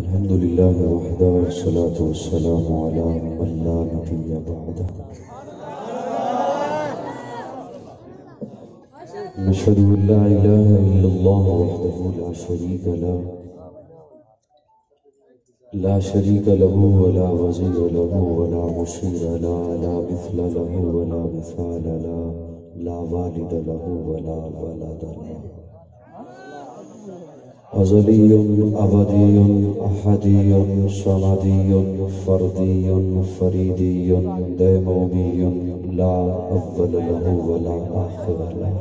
الحمد لله وحده والصلاة والسلام على من لا نبي بعده نشهد أن لا إله إلا الله وحده لا شريك له ولا وزير له ولا مشير له لا مثل له ولا مثال له لا والد له ولا ولد له أزلي أبدي أحدي صمدي فردي فريدي ديمومي لا أول له ولا آخر له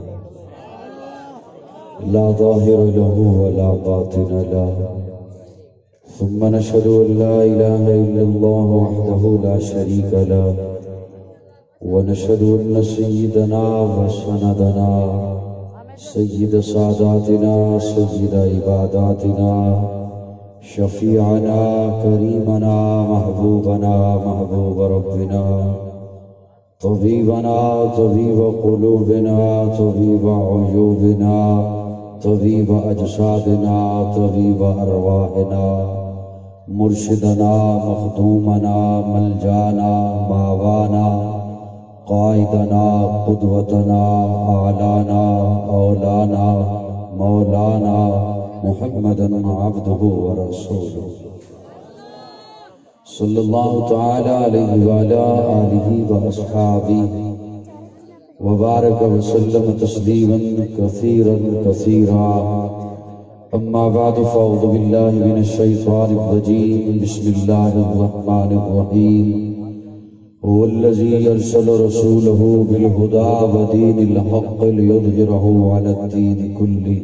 لا ظاهر له ولا باطن له ثم نشهد أن لا إله إلا الله وحده لا شريك له ونشهد أن سيدنا وسندنا سيد ساداتنا سيد عباداتنا شفيعنا كريمنا محبوبنا محبوب ربنا طبيبنا طبيب قلوبنا طبيب عيوبنا طبيب أجسادنا طبيب أرواحنا مرشدنا مخدومنا ملجانا ماوانا قائدنا قدوتنا أعلانا أولانا مولانا محمدا عبده ورسوله صلى الله تعالى عليه وعلى آله وأصحابه وبارك وسلم تسليما كثيرا كثيرا أما بعد فأعوذ بالله من الشيطان الرجيم بسم الله الرحمن الرحيم هو الذي أرسل رسوله بالهدى ودين الحق ليظهره على الدين كله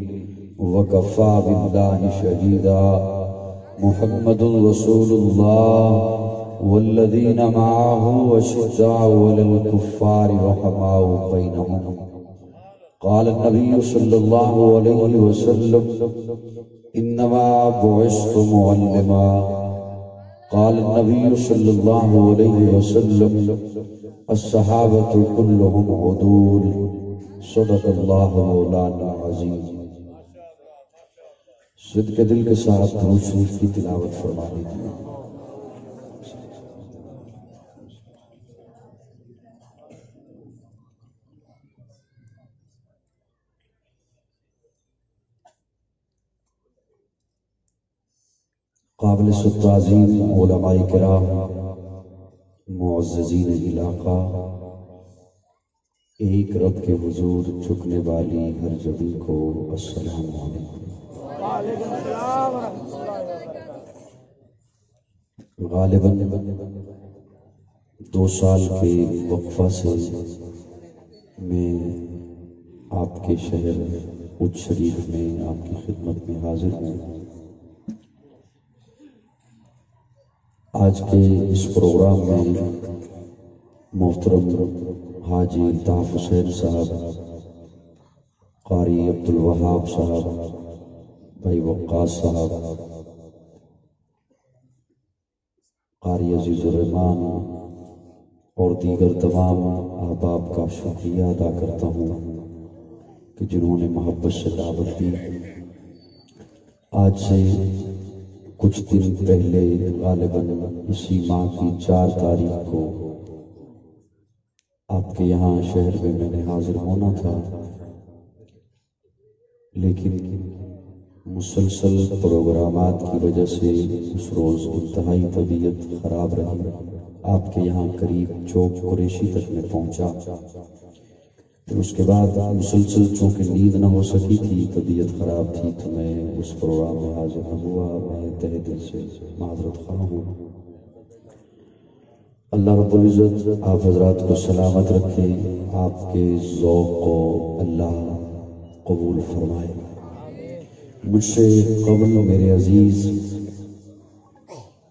وكفى بالله شهيدا محمد رسول الله والذين معه أشداء على الكفار رحماء بينهم قال النبي صلى الله عليه وسلم إنما بعثت معلما قال النبي صلى الله عليه وسلم الصحابة كلهم عدول صدق الله مولانا العظيم صدق دل کے ساتھ درود شریف کی تلاوت فرما لیجیے قابل تعظیم علماء کرام معززین علاقہ ایک رب کے حضور جھکنے والی ہر جبی کو السلام علیکم غالباً 2 سال کے وقفہ سے میں آپ کے شہر اچ شریف میں آپ کی خدمت میں حاضر ہوں آج کے اس پروگرام میں محترم حاجی الطاف حسین صاحب قاری عبدالوہاب صاحب بھائی وقاص صاحب قاری عزیز الرحمان اور دیگر تمام احباب کا شکریہ ادا کرتا ہوں کہ جنہوں نے محبت سے دعوت دی آج سے کچھ دن پہلے غالباً اسی ماہ کی 4 تاریخ کو آپ کے یہاں شہر میں نے حاضر ہونا تھا لیکن مسلسل پروگرامات کی وجہ سے اس روز انتہائی طبیعت خراب رہی آپ کے یہاں قریب چوک قریشی تک میں پہنچا پھر اس کے بعد مسلسل چونکہ نیند نہ ہو سکی تھی طبیعت خراب تھی تو میں اس پروگرام میں حاضر نہ ہوا میں تہہ دل سے معذرت خواہ ہوں اللہ رب العزت آپ حضرات کو سلامت رکھے آپ کے ذوق کو اللہ قبول فرمائے مجھ سے قبل میرے عزیز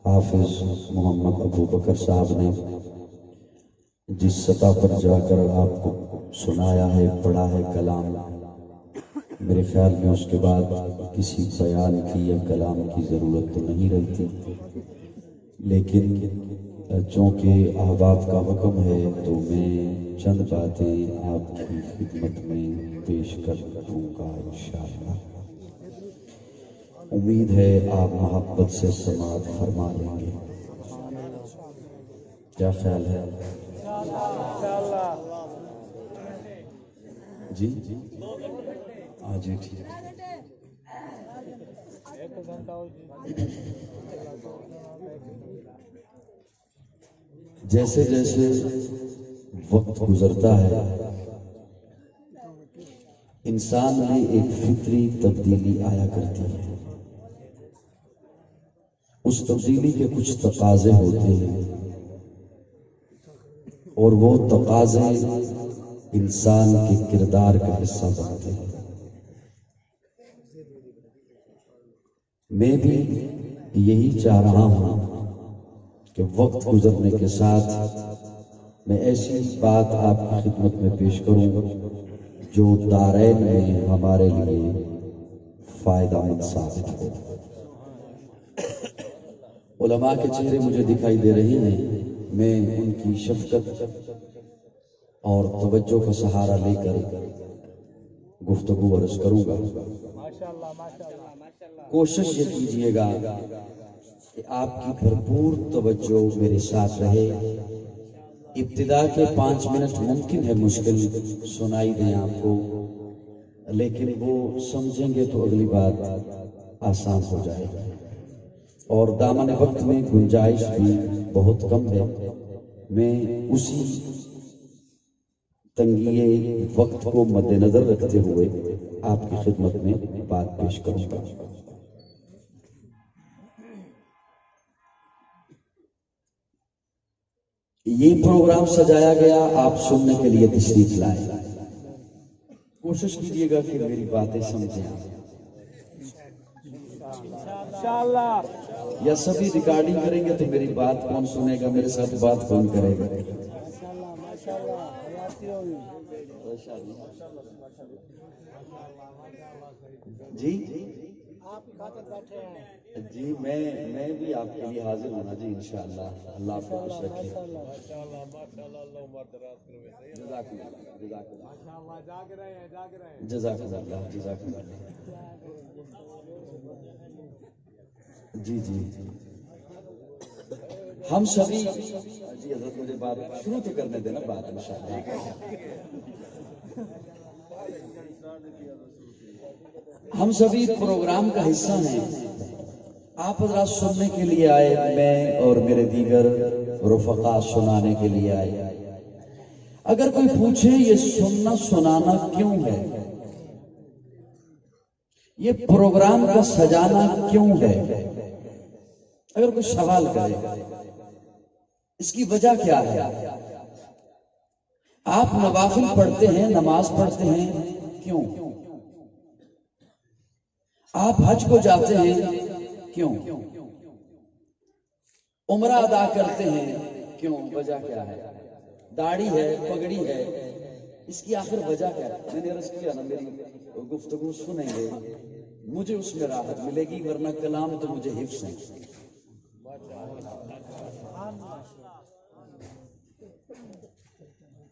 حافظ محمد ابو بکر صاحب نے جس سطح پر جا کر آپ کو سنایا ہے پڑھا ہے کلام میرے خیال میں اس کے بعد کسی بیان کی یا کلام کی ضرورت تو نہیں رہتی لیکن چونکہ احباب کا حکم ہے تو میں چند باتیں آپ کی خدمت میں پیش کر دوں گا انشاءاللہ امید ہے آپ محبت سے سماعت فرما لیں گے. کیا خیال ہے؟ جی ہاں جی ٹھیک ہے. جیسے جیسے وقت گزرتا ہے انسان میں ایک فطری تبدیلی آیا کرتی ہے. اس تبدیلی کے کچھ تقاضے ہوتے ہیں اور وہ تقاضے انسان کے کردار کا حصہ بنتے ہیں. میں بھی یہی چاہ رہا ہوں کہ وقت گزرنے کے ساتھ میں ایسی بات آپ کی خدمت میں پیش کروں جو دارین میں ہمارے لیے فائدہ مند ثابت ہو. علماء کے چہرے مجھے دکھائی دے رہے ہیں. میں ان کی شفقت اور توجہ کا سہارا لے کر گفتگو عرض کروں گا. کوشش یہ کیجیے گا کہ آپ کی بھرپور توجہ میرے ساتھ رہے. ابتدا کے 5 منٹ ممکن ہے مشکل سنائی دیں آپ کو، لیکن وہ سمجھیں گے تو اگلی بات آسان ہو جائے گی. اور دامن وقت میں گنجائش بھی بہت کم ہے. میں اسی تنگی وقت کو مد نظر رکھتے ہوئے آپ کی خدمت میں بات پیش کروں گا. یہ پروگرام سجایا گیا آپ سننے کے لیے تشریف لائے. کوشش کیجیے گا کہ میری باتیں سمجھیں یا سبھی ریکارڈنگ کریں گے تو میری بات کون سنے گا، میرے ساتھ بات کون کرے گا. جی جی میں بھی آپ کے لیے حاضر ہونا جی انشاءاللہ. اللہ آپ کو خوش رکھے. جزاک اللہ جزاک اللہ. جی جی ہم سبھی جی حضرت مجھے بات شروع تو کرنے دینا بات انشاءاللہ. ہم سبھی پروگرام کا حصہ ہیں. آپ حضرات سننے کے لیے آئے، میں اور میرے دیگر رفقا سنانے کے لیے آئے. اگر کوئی پوچھے یہ سننا سنانا کیوں ہے، یہ پروگرام کا سجانا کیوں ہے، اگر کوئی سوال کرے اس کی وجہ کیا ہے. آپ نوافل پڑھتے ہیں، نماز پڑھتے ہیں، کیوں؟ آپ حج کو جاتے ہیں، کیوں؟ عمرہ ادا کرتے ہیں، کیوں؟ وجہ کیا ہے؟ داڑھی ہے، پگڑی ہے، اس کی آخر وجہ کیا ہے؟ میں نے عرض کیا نا میری گفتگو سنیں گے مجھے اس میں راحت ملے گی، ورنہ کلام تو مجھے حفظ ہے.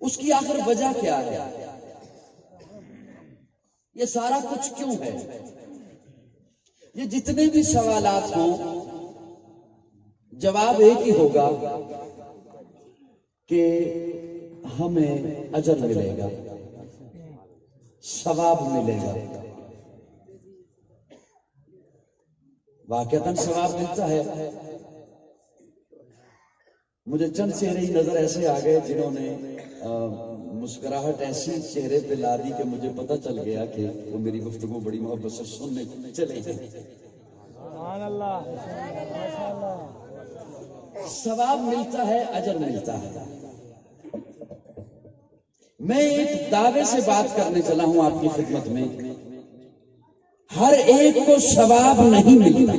اس کی آخر وجہ کیا ہے؟ یہ سارا کچھ کیوں ہے؟ یہ جتنے بھی سوالات ہوں جواب ایک ہی ہوگا کہ ہمیں اجر ملے گا، ثواب ملے گا. واقعتاً ثواب ملتا ہے. مجھے چند چہرے ہی نظر ایسے آ گئے جنہوں نے مسکراہٹ ایسی چہرے پہ لا دی کہ مجھے پتہ چل گیا کہ وہ میری گفتگو بڑی محبت سے سننے چلے ہیں. سبحان اللہ. ثواب ملتا ہے، اجر ملتا ہے. میں ایک دعوے سے بات کرنے چلا ہوں آپ کی خدمت میں. ہر ایک کو ثواب نہیں ملتا،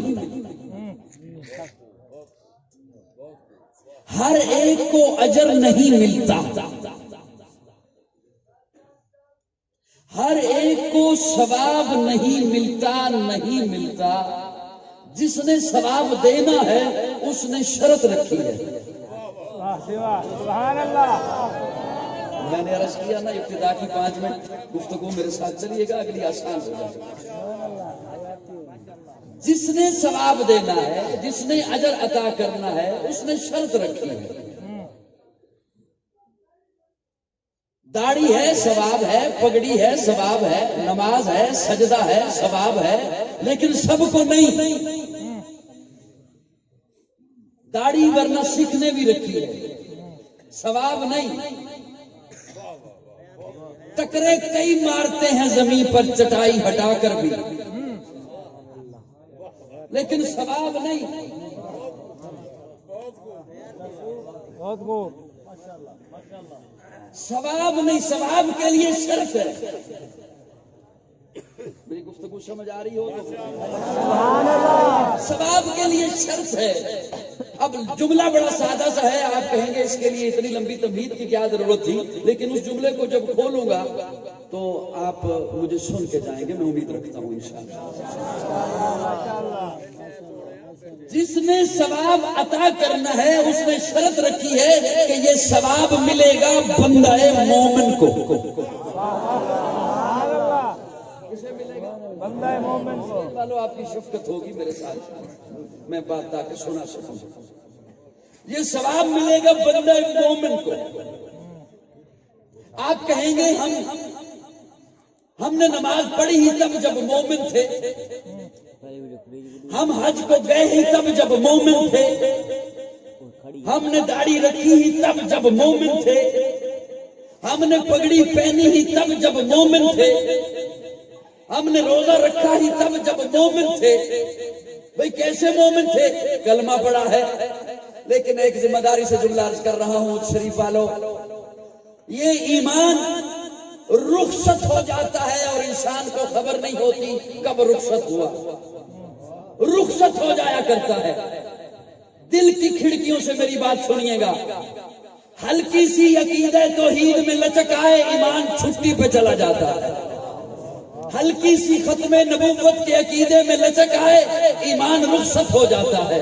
ہر ایک کو اجر نہیں ملتا، ہر ایک کو ثواب نہیں ملتا. جس نے ثواب دینا ہے اس نے شرط رکھی ہے. سبحان اللہ. میں نے عرض کیا نا ابتدا کی 5 منٹ گفتگو میرے ساتھ چلیے گا، اگلی آسان ہو جائے. جس نے ثواب دینا ہے، جس نے اجر عطا کرنا ہے، اس نے شرط رکھی ہے۔ داڑھی ہے ثواب ہے، پگڑی ہے ثواب ہے، نماز ہے، سجدہ ہے ثواب ہے، لیکن سب کو نہیں۔ داڑھی ورنہ سکھ نے بھی رکھی ہے، ثواب نہیں۔ ٹکرے کئی مارتے ہیں زمین پر چٹائی ہٹا کر بھی، لیکن ثواب نہیں۔ ثواب نہیں، ثواب کے لیے شرط ہے۔ میری گفتگو سمجھ آ رہی ہو؟ ثواب کے لیے شرط ہے۔ اب جملہ بڑا سادہ سا ہے، آپ کہیں گے اس کے لیے اتنی لمبی تمہید کی کیا ضرورت تھی، لیکن اس جملے کو جب کھولوں گا تو آپ مجھے سن کے جائیں گے، میں امید رکھتا ہوں انشاءاللہ۔ جس نے ثواب عطا کرنا ہے اس نے شرط رکھی ہے کہ یہ ثواب ملے گا بندہ مومن کو۔ کسے ملے گا؟ بندہ مومن کو۔ والو آپ کی شفقت ہوگی میرے ساتھ، میں بات تاکہ سنا سکوں۔ یہ ثواب ملے گا بندہ مومن کو۔ آپ کہیں گے ہم نے نماز پڑھی ہی تب جب مومن تھے، ہم حج کو گئے ہی تب جب مومن تھے، ہم نے داڑھی رکھی ہی تب جب مومن تھے، ہم نے پگڑی پہنی ہی تب جب مومن تھے، ہم نے روزہ رکھا ہی تب جب مومن تھے۔ بھئی کیسے مومن تھے؟ کلمہ پڑا ہے، لیکن ایک ذمہ داری سے جملہ عرض کر رہا ہوں شریف والو، یہ ایمان رخصت ہو جاتا ہے اور انسان کو خبر نہیں ہوتی کب رخصت ہوا، رخصت ہو جایا کرتا ہے۔ دل کی کھڑکیوں سے میری بات سنیے گا، ہلکی سی عقیدہ توحید میں لچک آئے ایمان چھٹی پہ چلا جاتا ہے، ہلکی سی ختم نبوت کے عقیدے میں لچک آئے ایمان رخصت ہو جاتا ہے،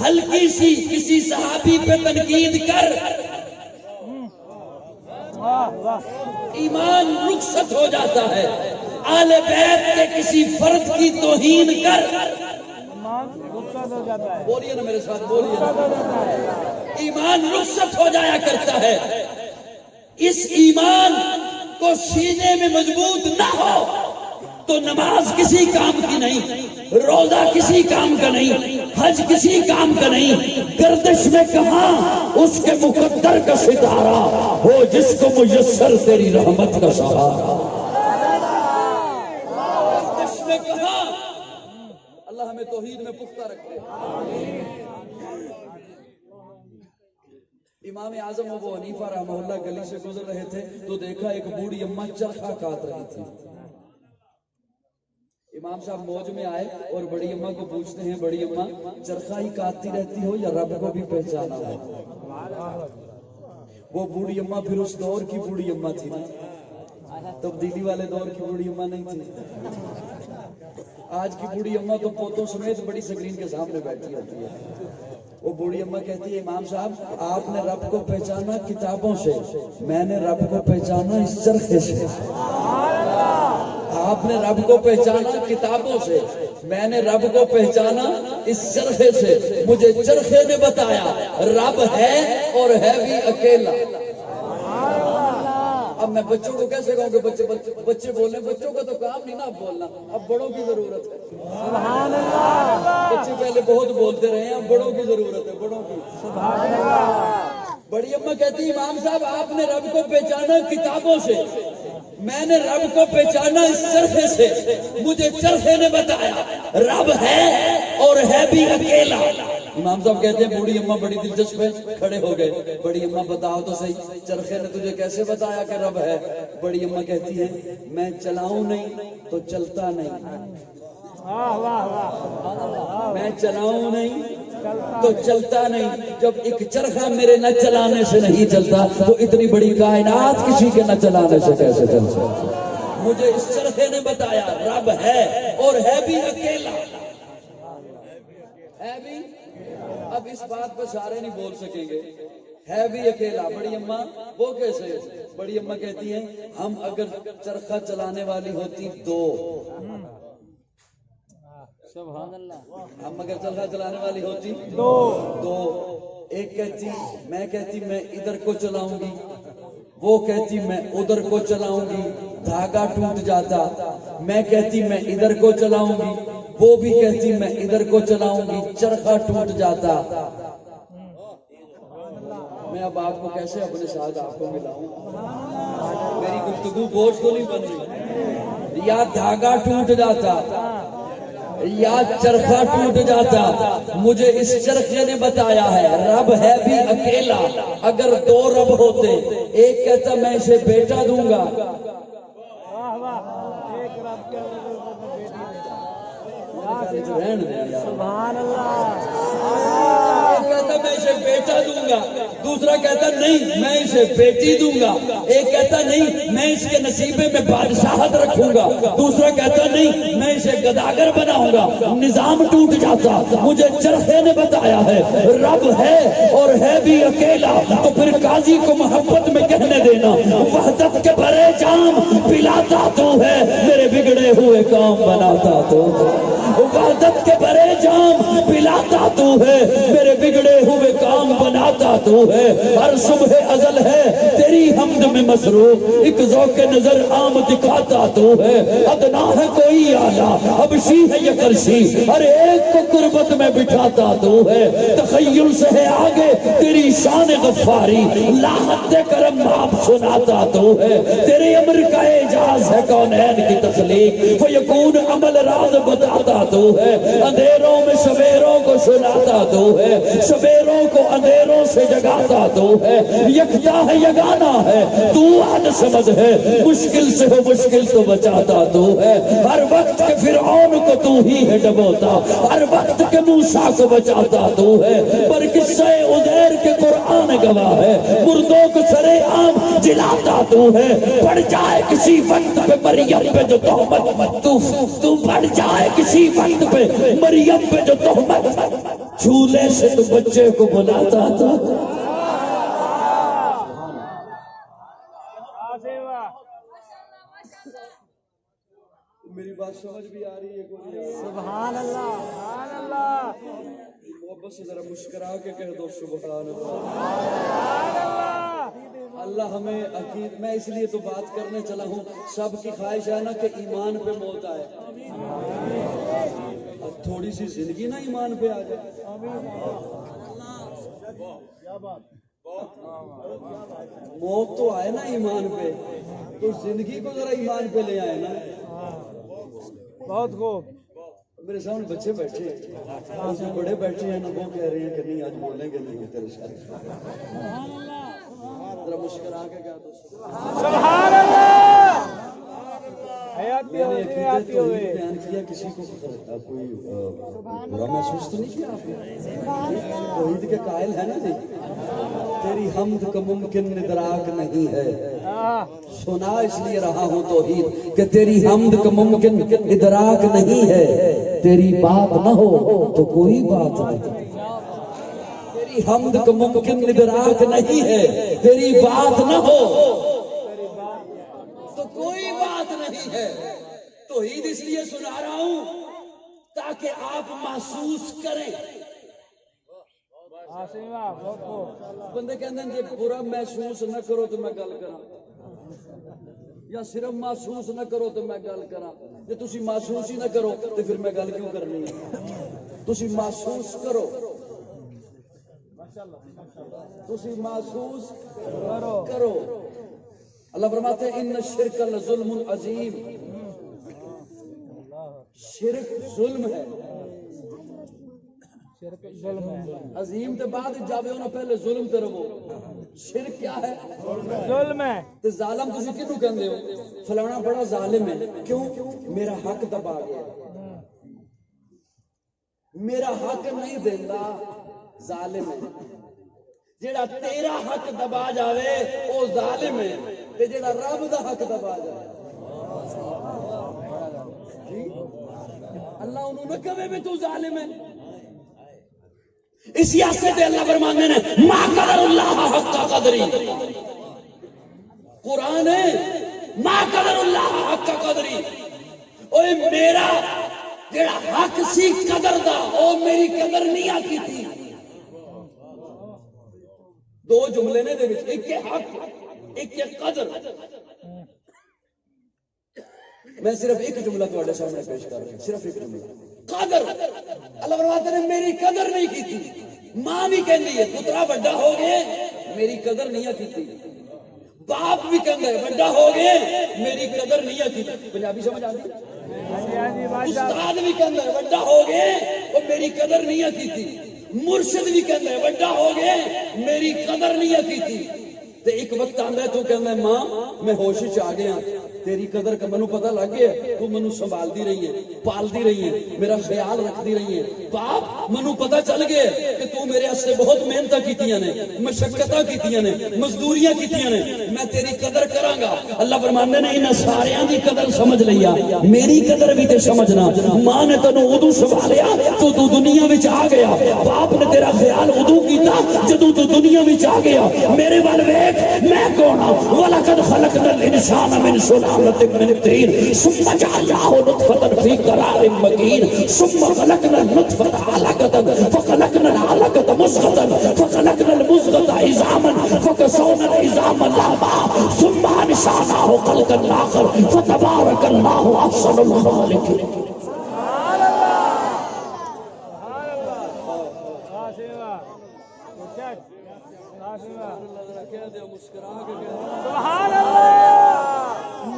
ہلکی سی کسی صحابی پہ تنقید کر ایمان رخصت ہو جاتا ہے، آل بیت کے کسی فرد کی توہین کر بولیے نا میرے ساتھ، بولیے نا، ایمان رخصت ہو جایا کرتا ہے۔ اس ایمان کو سینے میں مضبوط نہ ہو تو نماز کسی کام کی نہیں، روزہ کسی کام کا نہیں، حج کسی کام کا نہیں، گردش میں کہاں اس کے مقدر کا ستارہ ہو جس کو میسر تیری رحمت کا سہارا۔ گردش میں کہاں، اللہ ہمیں توحید میں پختہ رکھے۔ امام اعظم ابو حنیفہ رحمہ اللہ گلی سے گزر رہے تھے تو دیکھا ایک بوڑھی اماں چرخا کاٹ رہی تھی۔ امام صاحب موج میں آئے اور بڑی اماں کو پوچھتے ہیں، بڑی اماں چرخا ہی کاٹتی رہتی ہو یا رب کو بھی پہچانا ہے؟ وہ بوڑھی اماں پھر اس دور کی بوڑھی اماں تھی نا، تبدیلی والے دور کی بوڑھی اماں نہیں تھی۔ آج کی بوڑھی اماں تو پوتوں سمیت بڑی سکرین کے سامنے بیٹھی ہوتی ہے۔ وہ بوڑھی اماں کہتی ہے، امام صاحب آپ نے رب کو پہچانا کتابوں سے، میں نے رب کو پہچانا اس چرخے سے۔ آپ نے رب کو پہچانا کتابوں سے، میں نے رب کو پہچانا اس چرخے سے۔ مجھے چرخے نے بتایا رب ہے اور ہے بھی اکیلا۔ اب میں بچوں کو کیسے کہوں کہ بچے بولیں؟ بچوں کا تو کام نہیں نا اب بولنا، اب بڑوں کی ضرورت ہے۔ سبحان اللہ۔ بچے پہلے بہت بولتے رہے ہیں، اب بڑوں کی ضرورت ہے، بڑوں کی۔ سبحان اللہ۔ بڑی اماں کہتی امام صاحب آپ نے رب کو پہچانا کتابوں سے، میں نے رب کو پہچانا اس چرخے سے۔ مجھے چرخے نے بتایا رب ہے اور ہے بھی اکیلا۔ امام صاحب کہتے ہیں بوڑھی اماں بڑی دلچسپ ہے، کھڑے ہو گئے۔ بڑی اماں بتاؤ تو صحیح چرخے نے تجھے کیسے بتایا کہ رب ہے؟ بڑی اماں کہتی ہیں میں چلاؤں نہیں تو چلتا نہیں، میں چلاؤں نہیں تو چلتا نہیں۔ جب ایک چرخا میرے نہ چلانے سے نہیں چلتا تو اتنی بڑی کائنات کسی کے نہ چلانے سے کیسے چل سکتی؟ مجھے اس چرخے نے بتایا رب ہے اور ہے بھی اکیلا، ہے بھی۔ اب اس بات پہ سارے نہیں بول سکیں گے، ہے بھی اکیلا۔ بڑی اماں وہ کیسے؟ بڑی اماں کہتی ہیں ہم اگر چرخا چلانے والی ہوتی دو، سبحان اللہ. اب مگر چرخا چلانے والی ہوتی دو. ایک کہتی میں ادھر کو چلاؤں گی، وہ کہتی میں ادھر کو چلاؤں گی، دھاگا ٹوٹ جاتا. میں کہتی میں ادھر کو چلاؤں گی، وہ بھی کہتی میں ادھر کو چلاؤں گی، چرخا ٹوٹ جاتا. میں اب آپ کو کیسے اپنے ساتھ آپ کو ملاؤں؟ میری گفتگو بوجھ تو نہیں بن رہی. یا دھاگا ٹوٹ جاتا یا چرخا ٹوٹ جاتا. مجھے اس چرخے نے بتایا ہے رب ہے بھی اکیلا. اگر دو رب ہوتے، ایک کہتا میں اسے بیٹا دوں گا، سبحان اللہ. کہتا میں اسے بیٹا دوں گا، دوسرا کہتا نہیں میں اسے بیٹی دوں گا. ایک کہتا نہیں میں اس کے نصیبے میں بادشاہت رکھوں گا، دوسرا کہتا نہیں میں اسے گداگر بناؤں گا. نظام ٹوٹ جاتا. مجھے چرخے نے بتایا ہے رب ہے اور ہے بھی اکیلا. تو پھر قاضی کو محبت میں کہنے دینا وحدت کے بھرے جام پلاتا تو ہے، میرے بگڑے ہوئے کام بناتا تو. وحدت کے بھرے جام پلاتا تو ہے، میرے بگڑے ہوئے کام بناتا تو ہے. ہر صبح ازل ہے تیری حمد میں مصروف، ایک ذوق نظر عام دکھاتا تو ہے. ادنا ہے کوئی اعلیٰ، حبشی ہے یا کرشی، ہر ایک کو قربت میں بٹھاتا تو ہے. تخیل سے ہے آگے تیری شان غفاری، لاحت کرم آپ سناتا تو ہے. تیرے امر کا اعجاز ہے کونین کی تخلیق، فیکون عمل راز بتاتا تو ہے. اندھیروں میں سویروں کو سناتا تو ہے، سویروں کو اندھیروں سے جگاتا تو ہے. یکتا ہے یگانا ہے تو حد سمجھ ہے، مشکل سے ہو مشکل تو بچاتا تو ہے. ہر وقت کے فرعون کو تو ہی ہے ڈبوتا، ہر وقت کے موسیٰ کو بچاتا تو ہے. پر قصہ عزیر کے قرآن گواہ ہے، مردوں کو سرے عام جلاتا تو ہے. پڑ جائے کسی وقت پہ مریم پہ جو تہمت، تو پڑ جائے کسی وقت پہ مریم پہ جو تہمت، جھولے سے تو بچے کو بلاتا تھا. میری بات سمجھ بھی آ رہی ہے؟ سبحان اللہ. سبحان اللہ. محبت سے ذرا مسکرا کے کہہ دو سبحان اللہ. اللہ ہمیں عقید، میں اس لیے تو بات کرنے چلا ہوں، سب کی خواہش ہے نا کہ ایمان پہ موت آئے، تھوڑی سی زندگی نا ایمان پہ آ جائے. موت تو آئے نا ایمان پہ، تو زندگی کو ذرا ایمان پہ لے آئے نا. بہت خوب. میرے سامنے بچے بیٹھے ہیں، بڑے بیٹھے ہیں نا، وہ کہہ رہے ہیں کہ نہیں آج بولیں گے نہیں تیرے ساتھ. ذرا مسکرا کے کہہ دو سبحان اللہ. میں نے عقیدت توحید بیان کیا، کسی کو کوئی برا محسوس تو نہیں کیا آپ نے؟ توحید کے قائل ہے نا جی. تیری حمد کا ممکن ادراک نہیں ہے، سنا اس لیے رہا ہوں توحید کہ تیری حمد کا ممکن ادراک نہیں ہے. تیری بات نہ ہو تو کوئی بات نہیں، تیری حمد کا ممکن ادراک نہیں ہے. تیری بات نہ ہو تو کوئی بات نہیں ہے. توحید اس لیے سنا رہا ہوں تاکہ آپ محسوس کریں. بندے کہتے ہیں جی برا محسوس نہ کرو تو میں گل کراں، یا صرف محسوس نہ کرو تو میں گل کراں. جی تسی محسوس ہی نہ کرو تو پھر میں گل کیوں کرنی ہے؟ تسی محسوس کرو، تسی محسوس کرو. اللہ فرماتے ہیں ان الشرک لظلم عظیم. شرک ظلم ہے، عظیم تے بعد جاوے ہونا، پہلے ظلم تے رہو. شرک کیا ہے؟ ظلم ہے. تے ظالم تسی کینوں کہندے ہو؟ فلانا بڑا ظالم ہے. کیوں؟ میرا حق دبا گیا، میرا حق نہیں دیندا، ظالم ہے. جیڑا تیرا حق دبا جاوے او ظالم ہے، تے جیڑا رب دا حق دبا جائے اللہ انہوں نے کہے بھی تو ظالم ہے. اس سیاست اللہ فرمانے نے ما قدر اللہ حق قدری. قرآن ہے ما قدر اللہ حق قدری. اوے میرا جڑا حق سی قدر دا او میری قدر نہیں آتی تھی. دو جملے نے دے وچ ایک ہے حق ایک ہے قدر. میں صرف ایک جملہ تواڈے سامنے پیش کر رہا ہوں, صرف ایک جملہ. قدر اللہ فرماتے نے میری قدر نہیں کی تھی. ماں بھی کہندی ہے پترا بڑا ہو گئے میری قدر نہیں کی تھی. باپ بھی کہندا ہے بڑا ہو گئے میری قدر نہیں کی تھی. پنجابی سمجھ آتی؟ استاد بھی کہندا ہے بڑا ہو گئے وہ میری قدر نہیں کی تھی. مرشد بھی کہندا ہے بڑا ہو گئے میری قدر نہیں کی تھی. تے ایک وقت آندا ہے تو کہندا ہے ماں میں ہوش وچ آ گیا تیری قدر کا منو پتہ لگ گیا تو منو سنبھالدی رہی ہے پالدی رہی ہے میرا خیال رکھدی رہی ہے. باپ منو پتہ چل گیا کہ تو میرے واسطے بہت محنتاں کیتیاں نے مشقتاں کیتیاں نے مزدوریاں کیتیاں نے میں تیری قدر کراں گا. اللہ فرماندے نے انہاں ساریاں دی قدر سمجھ لیا میری قدر بھی تے سمجھنا. ماں نے تینوں ادو سنبھالیا تو دنیا وچ آ گیا. باپ نے تیرا خیال ادو کیتا جدوں تو دنیا وچ آ گیا. میرے ول ویکھ میں کون ہاں. وَلَقَدْ خَلَقْنَا الْإِنسَانَ مِنْ سُلَالَةٍ مِنْ طِينٍ ثُمَّ جَعَلْنَاهُ نُطْفَةً فِي قَرَارٍ مَكِينٍ ثُمَّ خَلَقْنَا النُّطْفَةَ عَلَقَةً فَخَلَقْنَا الْعَلَقَةَ مُضْغَةً فَخَلَقْنَا الْمُضْغَةَ عِظَامًا فَكَسَوْنَا الْعِظَامَ لَحْمًا ثُمَّ أَنشَأْنَاهُ خَلْقًا آخَرَ فَتَبَارَكَ اللَّهُ أَحْسَنُ الْخَالِقِينَ. سبحان اللہ.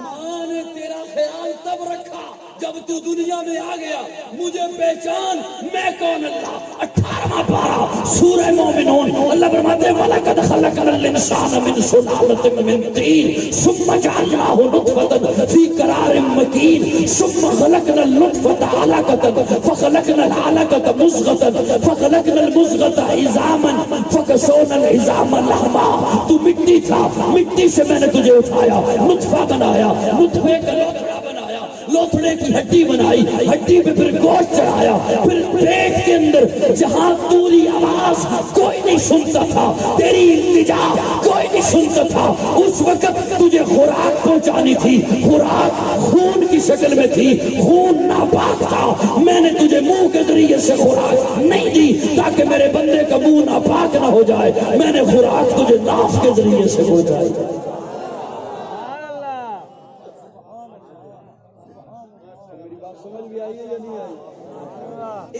ماں نے تیرا خیال تب رکھا جب تو دنیا میں آ گیا. مجھے پہچان میں کون. اللہ 18واں پارہ سورہ مومنون اللہ فرماتے ہیں وَلَقَدْ خَلَقْنَا الْإِنسَانَ مِنْ سُلَالَةٍ مِنْ طِينٍ ثُمَّ جَعَلْنَاهُ نُطْفَةً فِي قَرَارٍ مَكِينٍ ثُمَّ خَلَقْنَا النُّطْفَةَ عَلَقَةً فَخَلَقْنَا الْعَلَقَةَ مُضْغَةً فَخَلَقْنَا الْمُضْغَةَ عِظَامًا فَكَسَوْنَا الْعِظَامَ لَحْمًا. تو مٹی تھا مٹی سے میں نے تجھے اٹھایا نطفہ بنایا نطفے کا لوتھڑا بنایا لوتھڑے کی ہڈی بنائی ہڈی پہ پھر گوشت چڑھایا پھر پیٹ کے اندر جہاں تیری آواز کوئی نہیں سنتا تھا تیری التجا کوئی نہیں سنتا تھا اس وقت تجھے خوراک پہنچانی تھی. خوراک خون کی شکل میں تھی خون ناپاک تھا. میں نے تجھے منہ کے ذریعے سے خوراک نہیں دی تاکہ میرے بندے کا منہ ناپاک نہ ہو جائے. میں نے خوراک تجھے ناف کے ذریعے سے پہنچائی.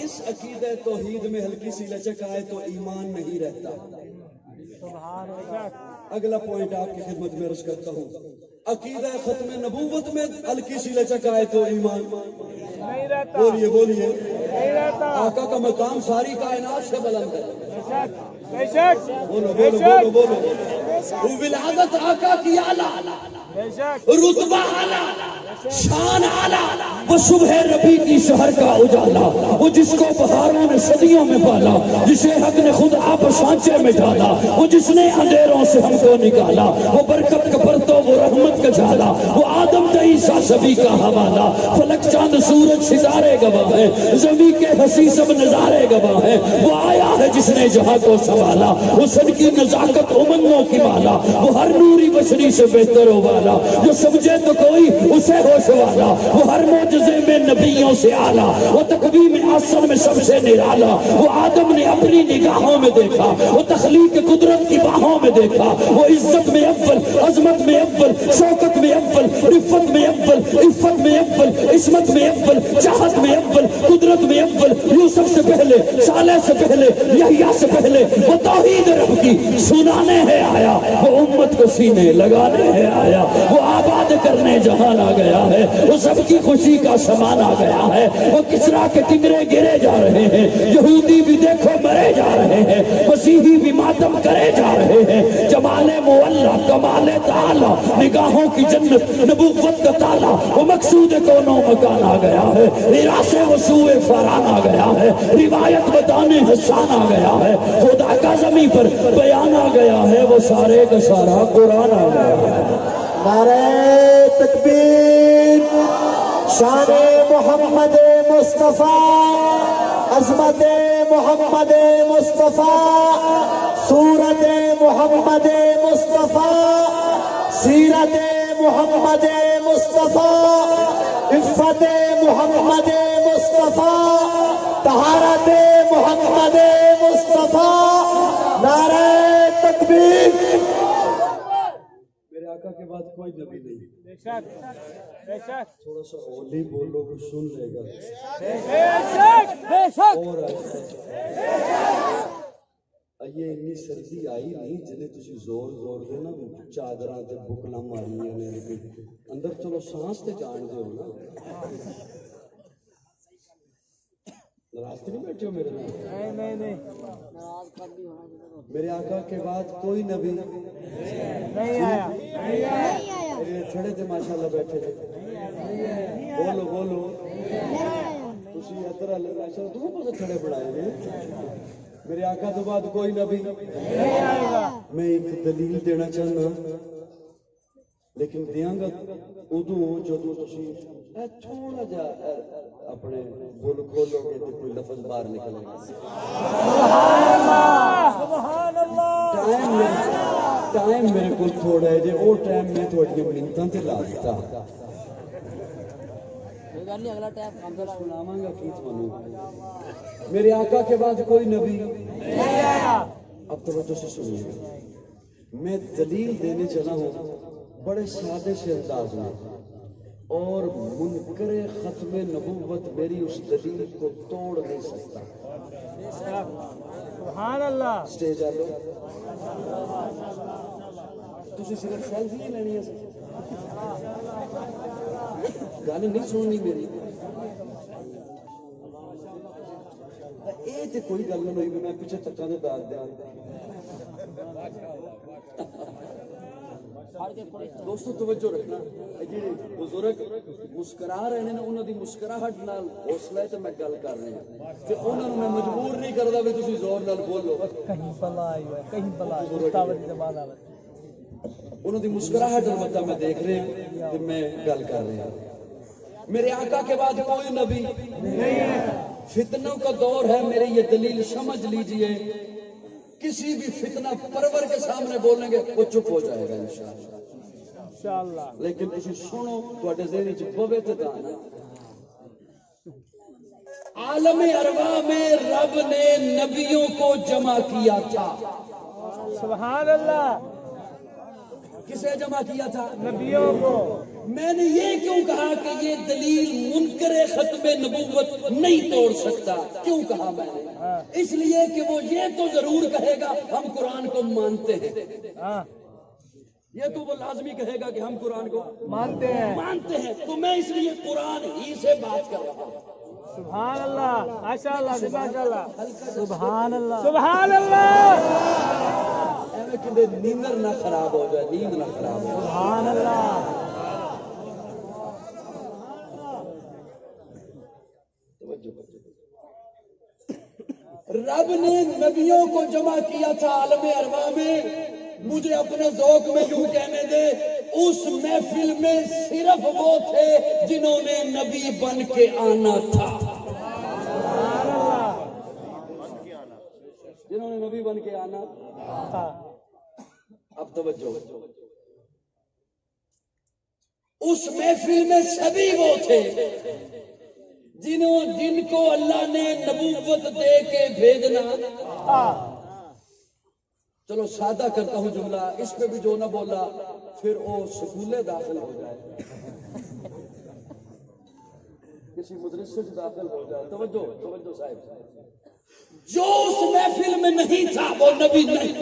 اس عقیدہ توحید میں ہلکی سی لچک آئے تو ایمان نہیں رہتا. اگلا پوائنٹ آپ کی خدمت میں عرض کرتا ہوں. عقیدہ ختم نبوت میں ہلکی سی لچک آئے تو ایمان نہیں رہتا. بولیے بولیے. نہیں رہتا. آقا کا مقام ساری کائنات سے بلند ہے. بے شک بولو بولو بولو بولو. وہ ولادت آقا کی اعلیٰ رتبہ اعلیٰ شان اعلیٰ. وہ صبح ربی کی شہر کا اجالا وہ جس کو بہاروں نے صدیوں میں پالا جسے حق نے خود آپ سانچے میں ڈالا وہ جس نے اندھیروں سے ہم کو نکالا وہ برکت کا پرتو وہ رحمت کا جھالا وہ آدم کا عیسیٰ سبھی کا حوالہ. فلک چاند سورج ستارے گواہ ہیں زمین کے حسی سب نظارے گواہ ہیں. وہ آیا ہے جس نے جہاں کو سنبھالا حسن کی نزاکت امنگوں کی مالا. وہ ہر نوری بشری سے بہتر ہو والا جو سمجھے تو کوئی اسے ہوش والا. وہ ہر معجزے میں نبیوں سے اعلیٰ وہ تقویم اصل میں سب سے نرالا. وہ آدم نے اپنی نگاہوں میں دیکھا وہ تخلیق قدرت کی باہوں میں دیکھا. وہ عزت میں اول عظمت میں اول شوکت میں اول رفت میں اول عفت میں اول عصمت میں اول چاہت میں اول قدرت میں اول. یوسف سے پہلے صالح سے پہلے یحییٰ سے پہلے وہ توحید رب کی سنانے ہے آیا. وہ امت کو سینے لگانے ہے آیا. وہ آباد کرنے جہان آ گیا ہے. وہ سب کی خوشی کا سامان آ گیا ہے. وہ کسرا کے کنگرے گرے جا رہے ہیں. یہودی بھی دیکھو مرے جا رہے ہیں. مسیحی بھی ماتم کرے جا رہے ہیں. جمال معلا کمال تعالی نگاہوں کی جنت نبوت کا تالا. وہ مقصود کونوں مکان آ گیا ہے. راستہ وسوء فاران آ گیا ہے. روایت بتانے حسان آ گیا ہے. خدا کا زمین پر بیان آ گیا ہے. وہ سارے کا سارا قرآن آ گیا ہے. نعرہ تکبیر. شان محمد مصطفیٰ عظمت محمد مصطفیٰ صورت محمد مصطفیٰ سیرت محمد مصطفیٰ مصطفیٰ، عفت محمد مصطفیٰ، طہارت محمد مصطفیٰ، نعرہ تکبیر۔ میرے آقا کے بعد کوئی نبی نہیں۔ بے شک بے شک تھوڑا سا ہولی بولو کہ سن لے گا بے شک بے شک اور یہ اتنی سردی آئی نہیں جنہیں تسی زور زور دے نا چادراں تے بکلاں ماریاں نے اندر چلو سانس تے جان دے ہو نا ناراض نہیں بیٹھے ہو میرے نال؟ نہیں میرے آقا کے بعد کوئی نبی نہیں آیا میرے چھڑے تے ماشاءاللہ بیٹھے تھے بولو بولو تسی ادھر والے ماشاءاللہ تو بہت چھڑے بڑھائے نے میرے آقا تو بعد کوئی نبی نہیں آئے گا۔ میں ایک دلیل دینا چاہنا لیکن دیاں گا ادو جدو تسی تھوڑا جا اپنے بول کھولو گے تو کوئی لفظ باہر نکلے گا۔ سبحان اللہ ٹائم میرے کو تھوڑا ہے جی وہ ٹائم میں تھوڑی منتاں تے لا دیتا سناواں گا کی تھانوں میرے آقا کے بعد کوئی نبی اب توجہ سے سنیے میں دلیل دینے چلا ہوں بڑے سادے سے انداز میں اور منکر ختم نبوت میری اس دلیل کو توڑ نہیں سکتا۔ سبحان اللہ سٹیج آ لو تسی صرف سیلفی ہی لینی ہے گل نہیں سننی میری یہ تو کوئی گل نہیں ہوئی میں پیچھے تکاں دے دار دیا دوستو توجہ رکھنا جی بزرگ مسکرا رہے ہیں انہوں دی مسکراہٹ نال حوصلہ ہے تو میں گل کر رہا ہوں تے انہوں نے میں مجبور نہیں کردا بھی تسی زور نال بولو کہیں بلا آئی ہے کہیں بلا مستاوت زبان آوت انہوں دی مسکراہٹ البتہ میں دیکھ رہا ہوں تے میں گل کر رہا ہوں میرے آقا کے بعد کوئی نبی نہیں ہے فتنوں کا دور ہے میری یہ دلیل سمجھ لیجئے کسی بھی فتنہ پرور کے سامنے بولیں گے وہ چپ ہو جائے گا انشاءاللہ لیکن تسی سنو تواڈے ذہن وچ بوے تے دانا عالم ارواح میں رب نے نبیوں کو جمع کیا تھا سبحان اللہ کسے جمع کیا تھا نبیوں کو میں نے یہ کیوں کہا کہ یہ دلیل منکر ختم نبوت نہیں توڑ سکتا کیوں کہا میں نے اس لیے کہ وہ یہ تو ضرور کہے گا ہم قرآن کو مانتے ہیں یہ تو وہ لازمی کہے گا کہ ہم قرآن کو مانتے ہیں تو میں اس لیے قرآن ہی سے بات کر رہا ہوں سبحان اللہ ماشاء اللہ ماشاء اللہ سبحان اللہ سبحان اللہ نیند نہ خراب ہو جائے نیند نہ خراب ہو سبحان اللہ رب نے نبیوں کو جمع کیا تھا عالم ارواح میں مجھے اپنے ذوق میں یوں کہنے دے اس محفل میں صرف وہ تھے جنہوں نے نبی بن کے آنا تھا جنہوں نے نبی بن کے آنا اب توجہ اس محفل میں سبھی وہ تھے جن کو اللہ نے نبوت دے کے بھیجنا چلو سادہ کرتا ہوں جملہ اس پہ بھی جو نہ بولا پھر وہ سکولے داخل ہو جائے کسی مدرسے سے داخل ہو جائے توجہ صاحب جو اس محفل میں نہیں تھا وہ نبی نہیں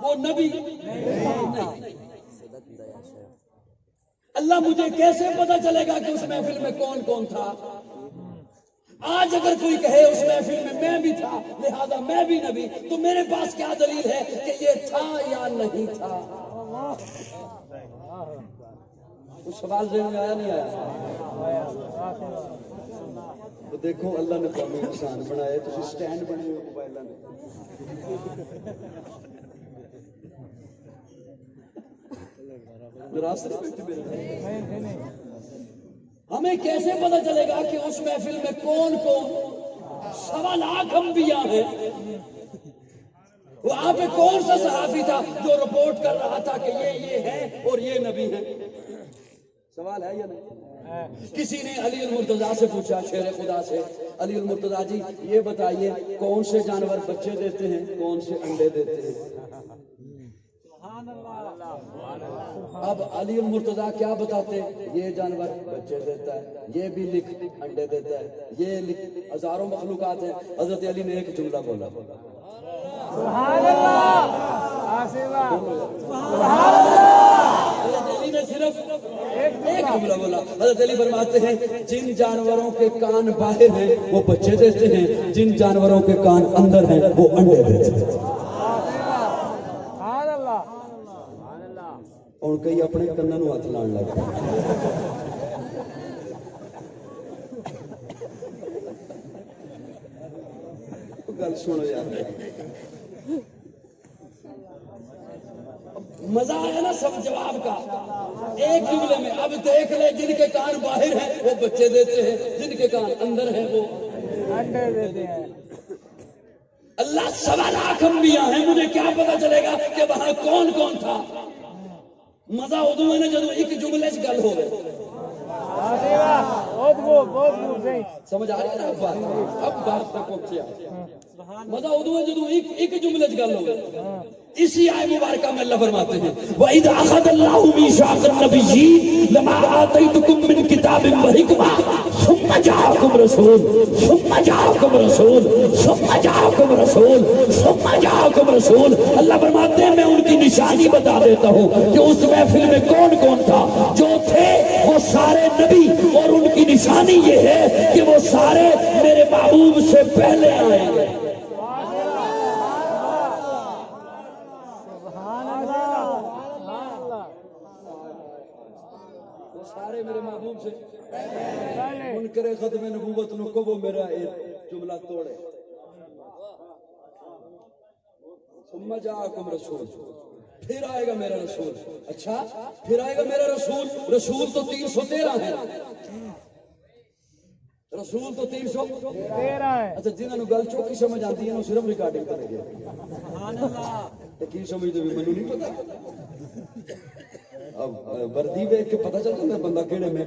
وہ نبی نہیں اللہ مجھے کیسے پتا چلے گا کہ اس محفل میں کون کون تھا آج اگر کوئی کہے اس محفل میں میں بھی تھا لہذا میں بھی نبی تو میرے پاس کیا دلیل ہے کہ یہ تھا یا نہیں تھا کچھ سوال ذہن میں آیا نہیں آیا تو دیکھو اللہ نے قوم انسان بنایا تو سٹینڈ بنے ہوئے موبائل نے ہمیں کیسے پتا چلے گا کہ اس محفل میں کون کون 1.25 لاکھ انبیاء ہیں وہاں پہ کون سا صحابی تھا جو رپورٹ کر رہا تھا کہ یہ ہے اور یہ نبی ہے؟ سوال ہے یا نہیں؟ کسی نے علی المرتضیٰ سے پوچھا، شیر خدا سے، علی المرتضیٰ جی یہ بتائیے کون سے جانور بچے دیتے ہیں، کون سے انڈے دیتے ہیں؟ اب علی المرتضیٰ کیا بتاتے؟ یہ جانور بچے دیتا ہے، یہ بھی لکھ انڈے دیتا ہے، یہ لکھ، ہزاروں مخلوقات ہیں۔ حضرت علی نے ایک جملہ بولا، سبحان اللہ، حضرت علی نے صرف ایک جملہ بولا۔ حضرت علی فرماتے ہیں جن جانوروں کے کان باہر ہیں وہ بچے دیتے ہیں، جن جانوروں کے کان اندر ہیں وہ انڈے دیتے ہیں۔ اور کئی اپنے کناں نوں ہاتھ لاؤن لگ پے۔ گل سنو یار، مزہ آیا نا سب جواب کا ایک جملے میں۔ اب دیکھ لے جن کے کان باہر ہیں وہ بچے دیتے ہیں، جن کے کان اندر ہیں وہ انڈے دیتے ہیں۔ اللہ 1.25 لاکھ انبیاء ہیں، مجھے کیا پتا چلے گا کہ وہاں کون کون تھا؟ مزہ ادو نے جدو ایک جملے چ گل ہو گئے۔ سمجھ آ رہی ہے نا اب بات تک پہنچیا۔ مزہ ادو ہے جدو ایک جملے چ گل ہو گئے۔ اسی آئے مبارکہ میں اللہ فرماتے ہیں وَإِذْ أَخَذَ اللَّهُ مِيثَاقَ النَّبِيِّينَ لَمَا آتَيْتُكُم مِّن كِتَابٍ وَحِكْمَةٍ ثُمَّ جَاءَكُمْ رَسُولٌ۔ اللہ فرماتے ہیں میں ان کی نشانی بتا دیتا ہوں کہ اس محفل میں کون کون تھا۔ جو تھے وہ سارے نبی، اور ان کی نشانی یہ ہے کہ وہ سارے میرے محبوب سے پہلے آئے ہیں۔ سارے میرے محبوب سے منکر ختم نبوت نو کو وہ میرا ایک جملہ توڑے۔ ثم جاءکم رسول، پھر آئے گا میرا رسول۔ اچھا پھر آئے گا میرا رسول؟ رسول تو 313 ہے، رسول تو 313 ہے۔ اچھا جنہوں نے گل چوکی سمجھ آتی ہے صرف ریکارڈنگ کرے گا۔ کی سمجھتے بھی مینوں نہیں پتا۔ اب وردی ویکھ کے پتہ چلتا ہے بندہ کیڑے میں۔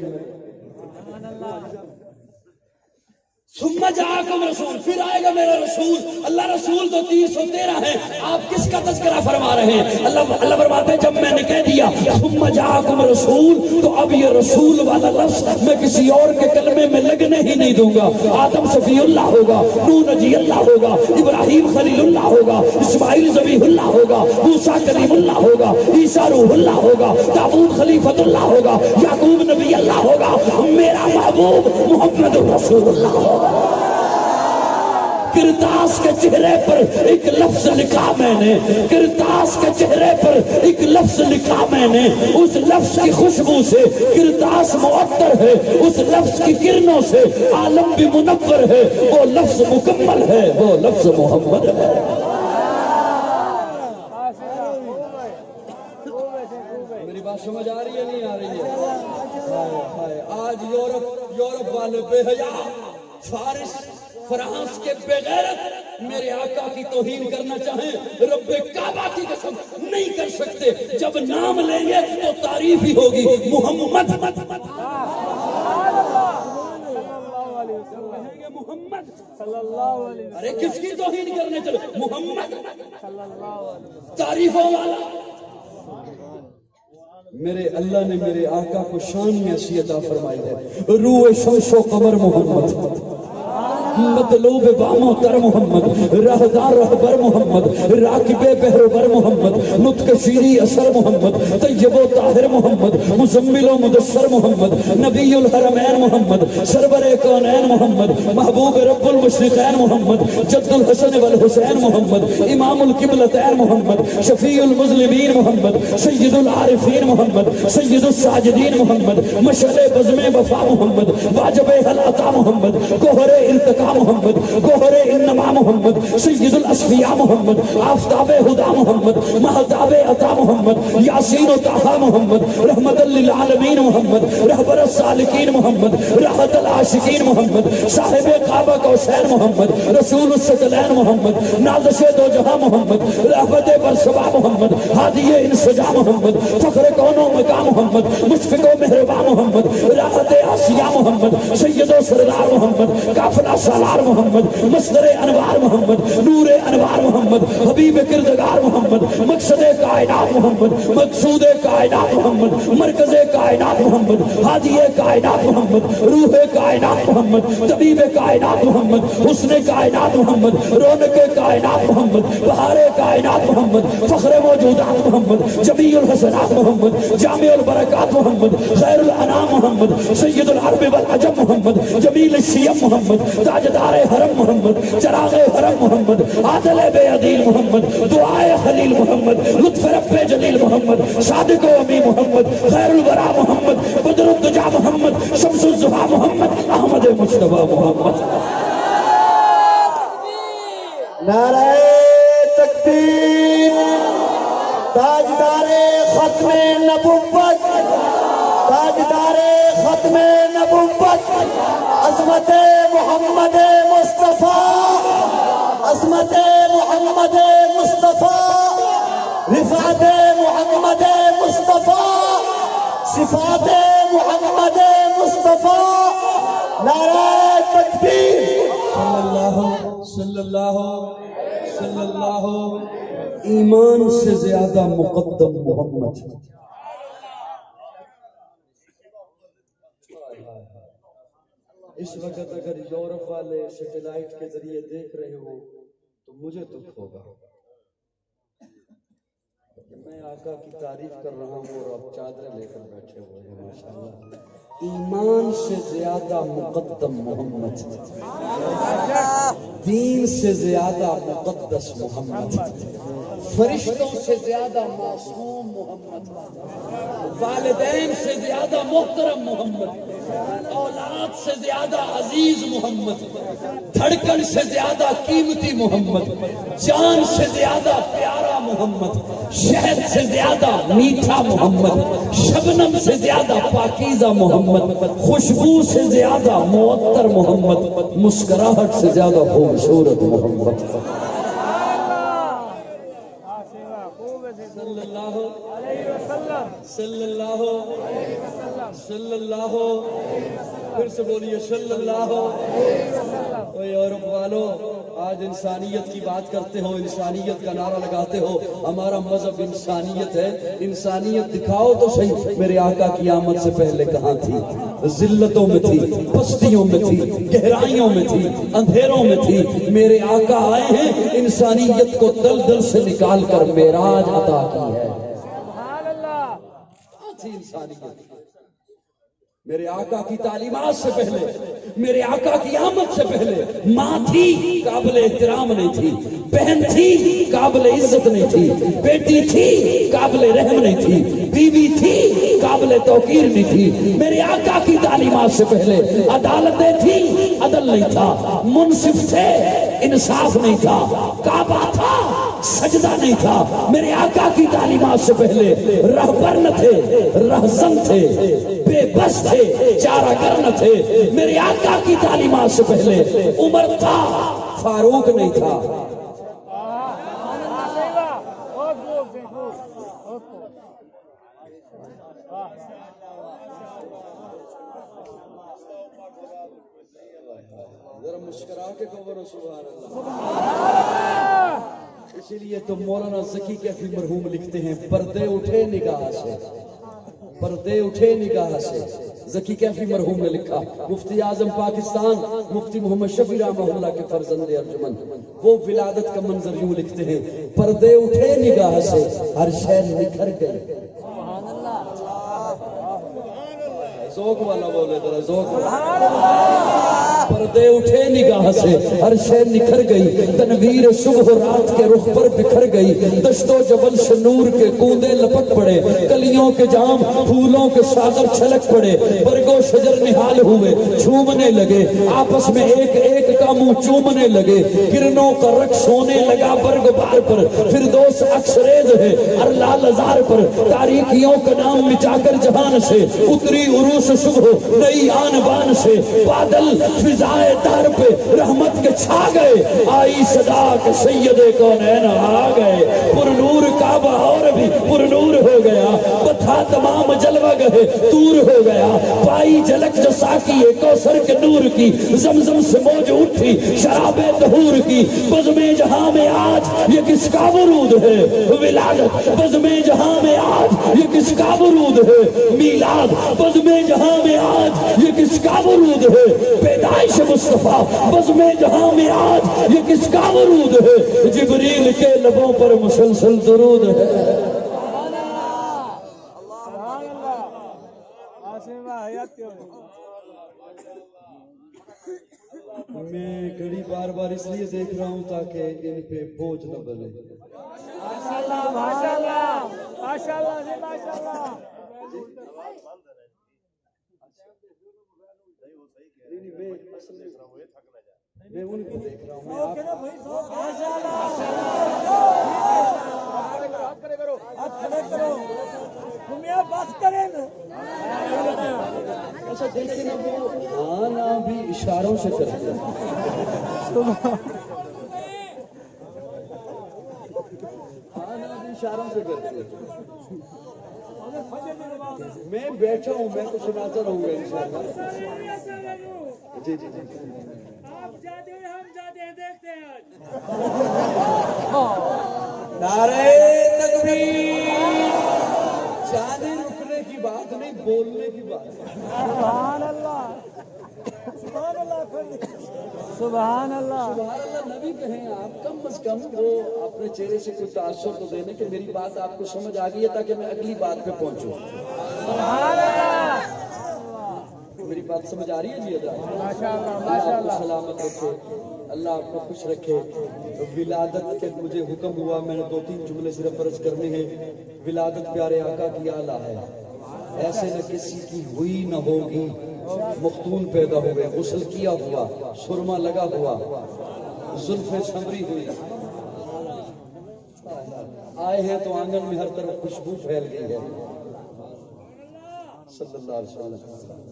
ثم جاءکم رسول، پھر آئے گا میرا رسول۔ اللہ رسول تو 313 ہے، آپ کس کا تذکرہ فرما رہے ہیں؟ اللہ فرماتے ہیں جب میں نے کہہ دیا ثم جاءکم رسول تو اب یہ رسول والا لفظ میں کسی اور کے کلمے میں لگنے ہی نہیں دوں گا۔ آدم صفی اللہ ہوگا، نوح نجی اللہ ہوگا، ابراہیم خلیل اللہ ہوگا، اسماعیل ذبیح اللہ ہوگا، موسیٰ کلیم اللہ ہوگا، عیسیٰ روح اللہ ہوگا، داؤد خلیفۃ اللہ ہوگا، یعقوب نبی اللہ ہوگا، میرا محبوب محمد رسول اللہ ہوگا۔ کرتاس کے چہرے پر ایک لفظ لکھا میں نے، کرتاس کے چہرے پر ایک لفظ لکھا میں نے، اس لفظ کی خوشبو سے کرتاس معطر ہے، اس لفظ کی کرنوں سے عالم بھی منور ہے، وہ لفظ مکمل ہے، وہ لفظ محمد ہے۔ میری بات سمجھ آ رہی ہے نہیں آ رہی ہے؟ آج یورپ والے بے حیا، فارس فرانس کے بغیرت میرے آقا کی توہین کرنا چاہیں، رب کعبہ کی قسم نہیں کر سکتے۔ جب نام لیں گے تو تعریف ہی ہوگی محمد۔ محمد صلی اللہ علیہ وسلم، ارے کس کی توہین کرنے چلے؟ محمد صلی اللہ علیہ وسلم، تعریفوں والا۔ میرے اللہ نے میرے آقا کو شان میں ایسی عطا فرمائی ہے، روح شمس و قمر محمد، مطلوب بام و تر محمد، راہدار رہبر محمد، راکب بہروبر محمد، نطق شیری اثر محمد، طیب و طاہر محمد، مزمل و مدثر محمد، نبی الحرمین محمد، سرور کونین محمد، محبوب رب المشرقین محمد، جد الحسن والحسین محمد، امام القبلتین محمد، شفیع المظلمین محمد، سید العارفین محمد، سید الساجدین محمد، مشعل بزم وفا محمد، واجب حل عطا محمد، گوہر ارتقا لقا محمد، گوہر انما محمد، سید الاسفیاء محمد، آفتاب ہدا محمد، مہتاب عطا محمد، یاسین و طٰہٰ محمد، رحمت للعالمین محمد، رہبر السالکین محمد، راحت العاشقین محمد، صاحب کعبہ کوثین محمد، رسول الثقلین محمد، نازش دو جہاں محمد، رحمت برسبا محمد، ہادی انسجا محمد، فخر کون و مقام محمد، مشفق و مہربان محمد، راحت آسیہ محمد، سید و سردار محمد، قافلہ سالار محمد، مصدر انوار محمد، نور انوار محمد، حبیب کردگار محمد، مقصد کائنات محمد، مقصود کائنات محمد، مرکز کائنات محمد، ہادی کائنات محمد، روح کائنات محمد، طبیب کائنات محمد، حسن کائنات محمد، رونق کائنات محمد، بہار کائنات محمد، فخر موجودات محمد، جمیع الحسنات محمد، جامع البرکات محمد، خیر الانام محمد، سید العرب والعجم محمد، جمیل الشیم محمد، تاجدار حرم محمد، چراغ حرم محمد، عادل بے عدیل محمد، دعائے خلیل محمد، لطف رب جلیل محمد، صادق و امی محمد، خیر الورا محمد، بدر الدجا محمد، شمس الضحیٰ محمد، احمد مصطفیٰ محمد. نعرہ تکبیر. تاجدار ختم نبوت، تاجدار ختم نبوت، عظمت محمد مصطفیٰ، عظمت محمد مصطفیٰ، رفعت محمد مصطفیٰ، صفات محمد مصطفیٰ. نعرہ تکبیر. صلی اللہ ایمان سے زیادہ مقدم محمد. اس وقت اگر یورپ والے سیٹلائٹ کے ذریعے دیکھ رہے ہوں تو مجھے دکھ ہوگا کہ میں آقا کی تعریف کر رہا ہوں اور آپ چادریں لے کر بیٹھے ہوئے ہیں. ماشاءاللہ ایمان سے زیادہ مقدم محمد، دین سے زیادہ مقدس محمد، فرشتوں سے زیادہ معصوم محمد، والدین سے زیادہ محترم محمد، اولاد سے زیادہ عزیز محمد، دھڑکن سے زیادہ قیمتی محمد، جان سے زیادہ پیارا محمد، شہد سے زیادہ میٹھا محمد، شبنم سے زیادہ پاکیزہ محمد، خوشبو سے زیادہ معطر محمد، مسکراہٹ سے زیادہ خوبصورت محمد. صلی اللہ علیہ وسلم، صلی اللہ علیہ وسلم، صلی اللہ، پھر سے بولیے صلی اللہ علیہ وسلم. اوے یورپ والو، آج انسانیت کی بات کرتے ہو، انسانیت کا نعرہ لگاتے ہو. ہمارا مذہب انسانیت ہے. انسانیت دکھاؤ تو صحیح. میرے آقا کی آمد سے پہلے کہاں تھی؟ ذلتوں میں تھی، پستیوں میں تھی، گہرائیوں میں تھی، اندھیروں میں تھی. میرے آقا آئے ہیں، انسانیت کو دلدل سے نکال کر معراج عطا کی ہے. سبحان اللہ. کہاں تھی انسانیت؟ میرے آقا کی تعلیمات سے پہلے، میرے آقا کی آمد سے پہلے ماں تھی، قابل احترام نہیں تھی. بہن تھی، قابل عزت نہیں تھی. بیٹی تھی، قابل رحم نہیں تھی. بیوی تھی، قابل توقیر نہیں تھی. میرے آقا کی تعلیمات سے پہلے عدالتیں تھی، عدل نہیں تھا. منصف تھے، انصاف نہیں تھا. کعبہ تھا، سجدہ نہیں تھا. میرے آقا کی تعلیمات سے پہلے رہبر نہ تھے، رہزن تھے، بے بس تھے، چارہ گر نہ تھے. میرے آقا کی تعلیمات سے پہلے عمر تھا، فاروق نہیں تھا. ذرا مسکرا کے کہو سبحان اللہ. اسی لیے تو مولانا ذکی کیفی مرحوم لکھتے ہیں، پردے اٹھے نگاہ سے، پردے اٹھے نگاہ سے. ذکی کیفی مرحوم نے لکھا. مفتی اعظم پاکستان مفتی محمد شفیع رحمہ اللہ کے فرزند ارجمن، وہ ولادت کا منظر یوں لکھتے ہیں: پردے اٹھے نگاہ سے، ہر شے نکھر گئی. ذوق والا بولے ذرا، ذوق والا. پردے اٹھے نگاہ سے ہر شے نکھر گئی، تنویر صبح رات کے رخ پر بکھر گئی، دشت و جبل سے نور کے کوندے لپٹ پڑے، کلیوں کے جام پھولوں کے ساغر چھلک پڑے، برگ و شجر نہال ہوئے جھومنے لگے، آپس میں ایک ایک کا منہ چومنے لگے، کرنوں کا رقص ہونے لگا برگ بار پر، فردوس عکس ریز ہے ارلا لزار پر، تاریکیوں کا نام مٹا کر جہان سے اتری عروس صبح نئی آن بان سے، بادل فضائے دار پہ رحمت کے چھا گئے، آئی صدا کہ سید کونین آ گئے، پر نور کعبہ اور بھی پر نور ہو گیا، بتھا تمام جلوہ گئے دور ہو گیا، پائی جھلک جو ساکی کوثر کے نور کی، زمزم سے موج اٹھی شراب طہور کی، بزم جہاں میں آج یہ کس کا ورود ہے ولادت، بزم جہاں میں آج یہ کس کا ورود ہے میلاد، بزم جہاں میں آج یہ کس کا ورود ہے پیدائش مصطفیٰ، بزم جہاں میں آج یہ کس کا ورود ہے جبریل کے لبوں پر مسلسل درود ہے۔ میں گھڑی بار بار اس لیے دیکھ رہا ہوں تاکہ ان پہ بوجھ نہ بنے۔ ماشاءاللہ ماشاءاللہ ماشاءاللہ جی ماشاءاللہ۔ میں ان کو دیکھ رہا ہوں۔ اچھا دیکھیں نا وہ آنا بھی اشاروں سے کرتے ہیں۔ آنا بھی اشاروں سے کرتے ہیں۔ میں بیٹھا ہوں، میں تو سناتا رہوں گا انشاءاللہ۔ جی جی جی آپ جاتے ہیں ہم جاتے ہیں دیکھتے ہیں۔ نعرہ تکبیر! جانے رکنے کی بات نہیں، بولنے کی بات۔ سبحان اللہ سبحان اللہ سبحان اللہ سبحان اللہ نبی کہیں آپ، کم از کم وہ اپنے چہرے سے کوئی تاثر تو دینے کہ میری بات آپ کو سمجھ آ گئی ہے تاکہ میں اگلی بات پہ پہنچوں۔ سبحان اللہ میری بات سمجھ آ رہی ہے جی؟ ماشاءاللہ اللہ آپ کو سلامت رکھے، اللہ آپ کو خوش رکھے۔ ولادت کے مجھے حکم ہوا، میں نے 2-3 جملے صرف عرض کرنے ہیں۔ ولادت پیارے آقا کی آلہ ہے، ایسے نہ کسی کی ہوئی نہ ہوگی، مختون پیدا ہوئے، غسل کیا ہوا، سرما لگا ہوا، زلفیں سنوری ہوئی، آئے ہیں تو آنگن میں ہر طرف خوشبو پھیل گئی ہے صلی اللہ علیہ وسلم۔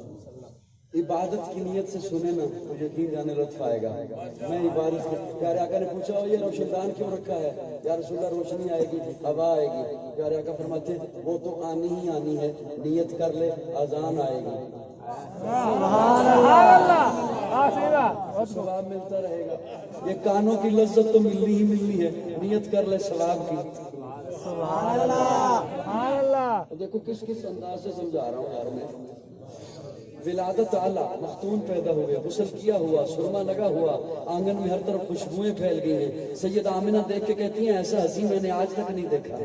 عبادت کی نیت سے سنے نا تو یقین جانے لطف آئے گا۔ میں عبادت کے پیارے آقا نے پوچھا یہ روشن دان کیوں رکھا ہے؟ یا رسول اللہ روشنی آئے گی، ہوا آئے گی۔ پیارے آقا فرماتے وہ تو آنی ہی آنی ہے، نیت کر لے اذان آئے گی، ثواب ملتا رہے گا۔ یہ کانوں کی لذت تو ملنی ہی ملنی ہے، نیت کر لے ثواب کی۔ سبحان اللہ سبحان اللہ۔ دیکھو کس کس انداز سے سمجھا رہا ہوں یار میں۔ ولادت اعلیٰ، مختون پیدا ہوئے، غسل کیا ہوا، سرما لگا ہوا، آنگن میں ہر طرف خوشبوئیں پھیل گئی ہیں۔ سید آمنہ دیکھ کے کہتی ہیں ایسا حسین میں نے آج تک نہیں دیکھا۔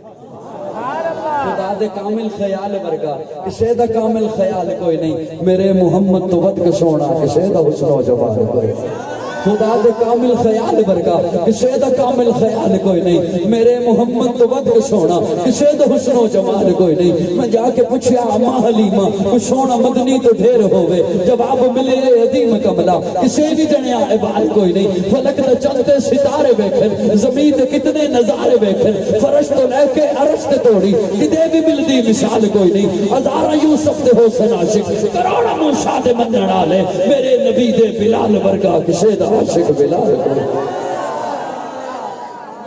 خدا دے کامل خیال ورگا، کسے دا کامل خیال کوئی نہیں، میرے محمد تو ود کے سونا، کسے دا حسن و جمال کوئی نہیں۔ خدا دے کامل خیال ورگا، کسے دا کامل خیال کوئی نہیں، میرے محمد تو ود کے سونا، کسے دا حسن و جمال کوئی نہیں۔ میں جا کے پوچھیا اما حلیمہ کوئی سونا مدنی تو ڈھیر ہوئے، جواب ملے عظیم کملا کسے بھی جنیا عبال کوئی نہیں۔ فلک تے چلتے ستارے ویکھن، زمین تے کتنے نظارے ویکھن، فرش تو لے کے عرش تے توڑی کدے بھی ملدی مثال کوئی نہیں۔ ہزارہ یوسف دے حسن عاشق، کروڑاں موسیٰ دے منن والے، میرے نبی دے بلال ورگا کسے دا عاشق بلال کوئی نہیں۔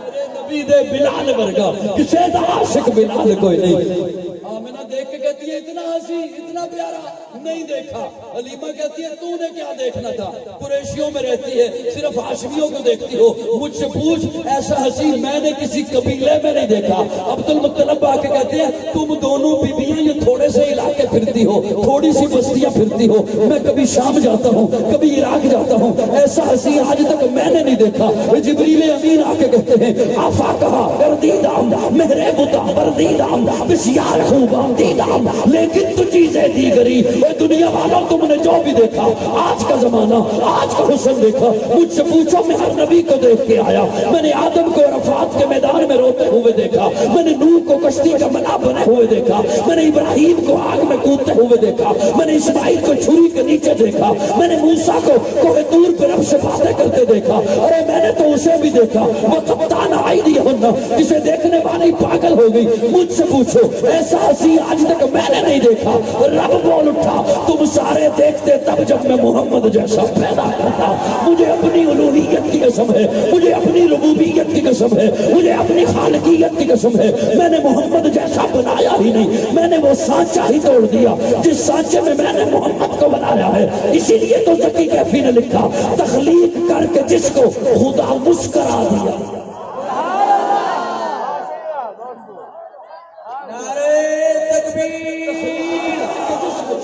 میرے نبی دے بلال ورگا کسے دا عاشق بلال کوئی نہیں۔ آمنہ دیکھ کے کہتی ہے اتنا حسین اتنا پیارا نہیں دیکھا۔ حلیمہ کہتی ہے تو نے کیا دیکھنا تھا؟ قریشیوں میں رہتی ہے، صرف ہاشمیوں کو دیکھتی ہو، مجھ سے پوچھ ایسا حسین میں نے کسی قبیلے میں نہیں دیکھا۔ عبد المطلب آ کے کہتے ہیں تم دونوں بیویاں یہ تھوڑے سے علاقے پھرتی ہو، تھوڑی سی بستیاں پھرتی ہو، میں کبھی شام جاتا ہوں کبھی عراق جاتا ہوں، ایسا حسین آج تک میں نے نہیں دیکھا۔ جبریل امین آ کے کہتے ہیں آفا کہا بردیدام مہرے بتا بردیدام بسیار خوبام دیدام کم، لیکن تو چیزیں دیگری۔ اور دنیا والوں تم نے جو بھی دیکھا، آج کا زمانہ، آج کا حسن دیکھا، مجھ سے پوچھو میں ہر نبی کو دیکھ کے آیا۔ میں نے آدم کو عرفات کے میدان میں روتے ہوئے دیکھا، میں نے نوح کو کشتی کا منا بنے ہوئے دیکھا، میں نے ابراہیم کو آگ میں کودتے ہوئے دیکھا، میں نے اسماعیل کو چھری کے نیچے دیکھا، میں نے موسیٰ کو کوہ طور پہ رب سے باتیں کرتے دیکھا۔ ارے میں نے تو اسے بھی دیکھا، وہ کپتان آئی ہونا جسے دیکھنے والی پاگل ہو گئی۔ مجھ سے پوچھو ایسا ہنسی آج تک میں نے نہیں دیکھا۔ رب بول اٹھا تم سارے دیکھتے تب جب میں محمد جیسا پیدا کرتا۔ مجھے اپنی الوہیت کی قسم ہے، مجھے اپنی ربوبیت کی قسم ہے، مجھے اپنی خالقیت کی قسم ہے، میں نے محمد جیسا بنایا ہی نہیں، میں نے وہ سانچہ ہی توڑ دیا جس سانچے میں میں نے محمد کو بنایا ہے۔ اسی لیے تو ذکی کیفی نے لکھا تخلیق کر کے جس کو خدا مسکرا دیا۔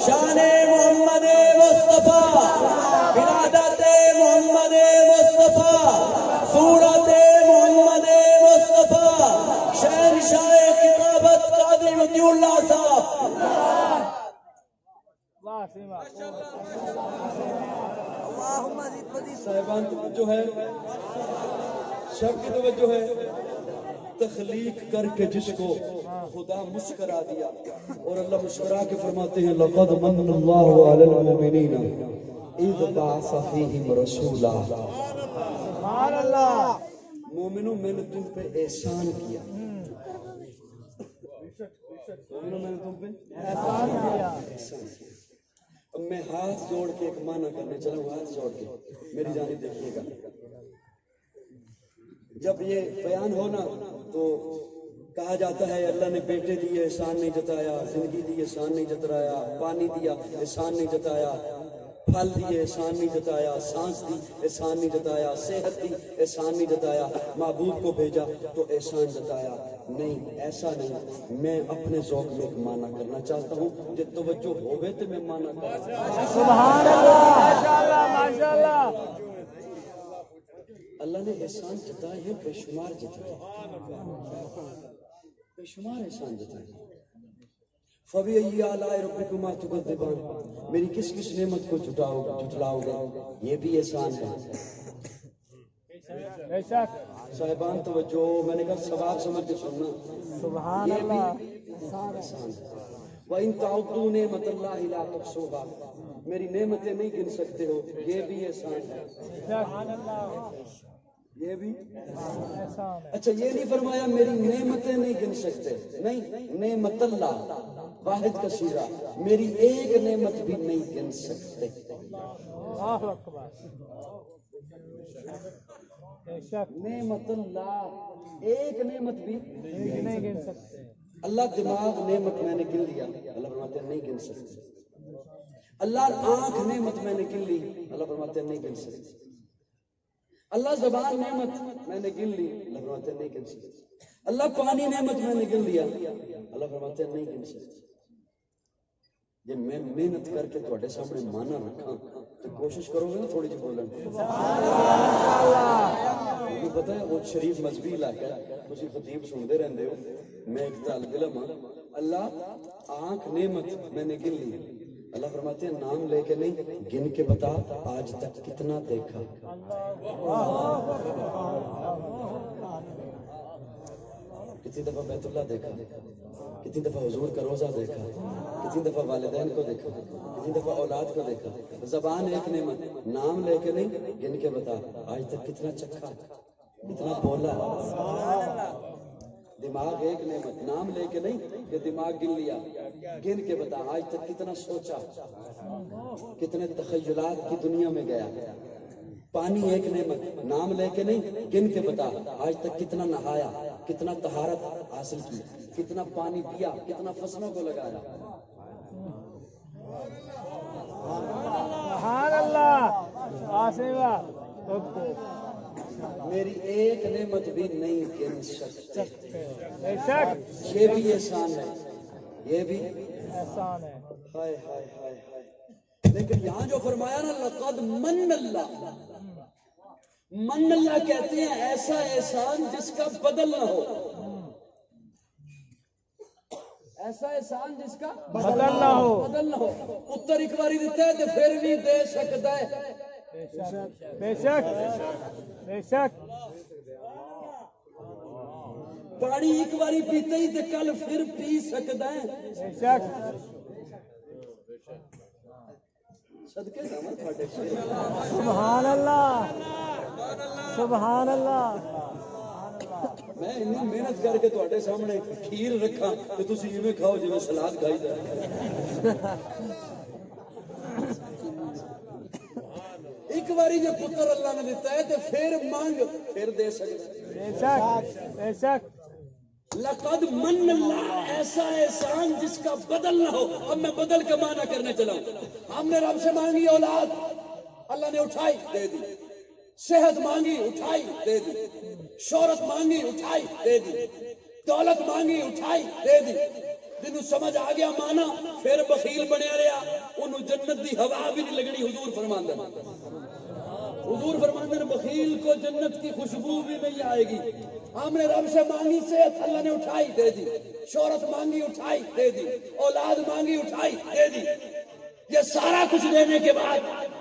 شان محمد مصطفیٰ، ولادت محمد مصطفیٰ، صورت محمد مصطفیٰ، شہنشاہ کتابت قادری ولی اللہ صاحب۔ صاحبان توجہ ہے، سب کی توجہ ہے۔ تخلیق کر کے جس کو خدا مسکرا دیا، اور اللہ مسکرا کے فرماتے ہیں لقد من اللہ علی المؤمنین اذ بعث فیہم رسولا۔ سبحان اللہ۔ مومنوں میں نے تم پہ احسان کیا، مومنوں میں نے تم پہ احسان کیا۔ اب میں ہاتھ جوڑ کے ایک معنی کرنے چلا ہوں، ہاتھ جوڑ کے میری جانب دیکھیے گا۔ جب یہ بیان ہونا تو کہا جاتا ہے اللہ نے بیٹے دیے احسان نہیں جتایا، زندگی دی احسان نہیں جتایا، پانی دیا احسان نہیں جتایا، پھل دیے احسان نہیں جتایا، سانس دی احسان نہیں جتایا، صحت دی احسان نہیں جتایا، محبوب کو بھیجا تو احسان جتایا۔ نہیں، ایسا نہیں، میں اپنے ذوق میں ایک معنی کرنا چاہتا ہوں، جب توجہ ہوئے تو میں معنی کروں۔ سبحان اللہ، ماشاءاللہ ماشاءاللہ۔ اللہ نے احسان جتائے ہیں، بے شمار جتائے، بے شمار احسان جتائے۔ فَبِأَيِّ آلَاءِ رَبِّكُمَا تُكَذِّبَانِ، میری کس کس نعمت کو جھٹلاؤ گے، یہ بھی احسان ہے۔ بے شک۔ صاحبان توجہ، میں نے کہا ثواب سمجھ کے سننا، سبحان یہ بھی اللہ۔ احسان ہے۔ وَإِن تَعُدُّوا نِعْمَتَ اللَّهِ لَا تُحْصُوهَا، میری نعمتیں نہیں گن سکتے ہو، یہ بھی احسان ہے، سبحان اللہ۔ یہ بھی۔ احسان ہے۔ اچھا یہ نہیں فرمایا میری نعمتیں نہیں گن سکتے، نہیں، نعمت اللہ واحد کا صیغہ، میری ایک نعمت بھی نہیں گن سکتے۔ اللہ اکبر۔ بے شک۔ نعمت اللہ، ایک نعمت بھی نہیں گن سکتے۔ اللہ دماغ نعمت میں نے گن لیا، اللہ فرماتے ہیں نہیں گن سکتے۔ اللہ آنکھ نعمت میں نے گن لی، اللہ فرماتے ہیں نہیں گن سکتے۔ اللہ زبان نعمت میں نے گن لی، اللہ فرماتے ہیں نہیں گن سکتے۔ اللہ پانی نعمت میں نے گن لیا، اللہ فرماتے ہیں نہیں گن سکتے۔ یہ میں محنت کر کے تھوڑے سامنے مانا رکھا تو کوشش کرو گے نا تھوڑی سی بولن۔ مجھے پتا ہے وہ شریف مذہبی علاقہ ہے، تسی خطیب سنتے رہتے ہو، میں ایک طالب علم ہوں۔ اللہ آنکھ نعمت میں نے گن لی، اللہ فرماتے ہیں نام لے کے نہیں، گن کے بتا آج تک کتنا دیکھا۔ کتنی دفعہ بیت اللہ دیکھا، کتنی دفعہ حضور کا روزہ دیکھا، کتنی دفعہ والدین کو دیکھا، کتنی دفعہ اولاد کو دیکھا۔ زبان ایک نعمت، نام لے کے نہیں، گن کے بتا آج تک کتنا چکھا، کتنا بولا۔ دماغ ایک نعمت، نام لے کے نہیں کہ دماغ گن لیا، گن کے بتا آج تک کتنا سوچا، کتنے تخیلات کی دنیا میں گیا۔ پانی ایک نعمت، نام لے کے نہیں، گن کے بتا آج تک کتنا نہایا، کتنا طہارت حاصل کی، کتنا پانی پیا، کتنا فصلوں کو لگایا۔ سبحان اللہ۔ آسیوا میری ایک نعمت بھی نہیں گن سکتے۔ بے شک۔ یہ بھی احسان ہے، یہ بھی احسان ہے۔ ہائے ہائے ہائے ہائے۔ لیکن یہاں جو فرمایا نا لقد من اللہ، من اللہ کہتے ہیں ایسا احسان جس کا بدل نہ ہو، ایسا احسان جس کا بدل نہ ہو بدل نہ ہو پتر ایک باری دیتا ہے تو پھر بھی دے سکتا ہے بے شک بے شک پانی ایک باری پیتے ہی تو کل پھر پی سکتا ہے بے شک صدقے جاواں تھوڑے سے سبحان اللہ سبحان اللہ میں اتنی محنت کر کے تھوڑے سامنے کھیر رکھا تو تسی ایویں کھاؤ جویں سلاد کھائی جائے ایک باری جو پتر اللہ نے دیتا ہے تو پھر مانگ پھر دے سکتا ہے بے شک بے شک لقد من اللہ ایسا احسان جس کا بدل نہ ہو اب میں بدل کا معنی کرنے چلا ہوں ہم نے رب سے مانگی اولاد اللہ نے اٹھائی دے دی صحت مانگی اٹھائی دے دی شہرت مانگی اٹھائی دے دی دولت مانگی اٹھائی دے دی جنہوں سمجھ آ گیا مانا پھر بخیل بنیا رہا انہوں جنت دی ہوا بھی نہیں لگنی حضور فرماندے بخیل کو جنت کی خوشبو بھی نہیں آئے گی ہم نے رب سے مانگی صحت اللہ نے اٹھائی دے دی شہرت مانگی اٹھائی دے دی اولاد مانگی اٹھائی دے دی یہ سارا کچھ دینے کے بعد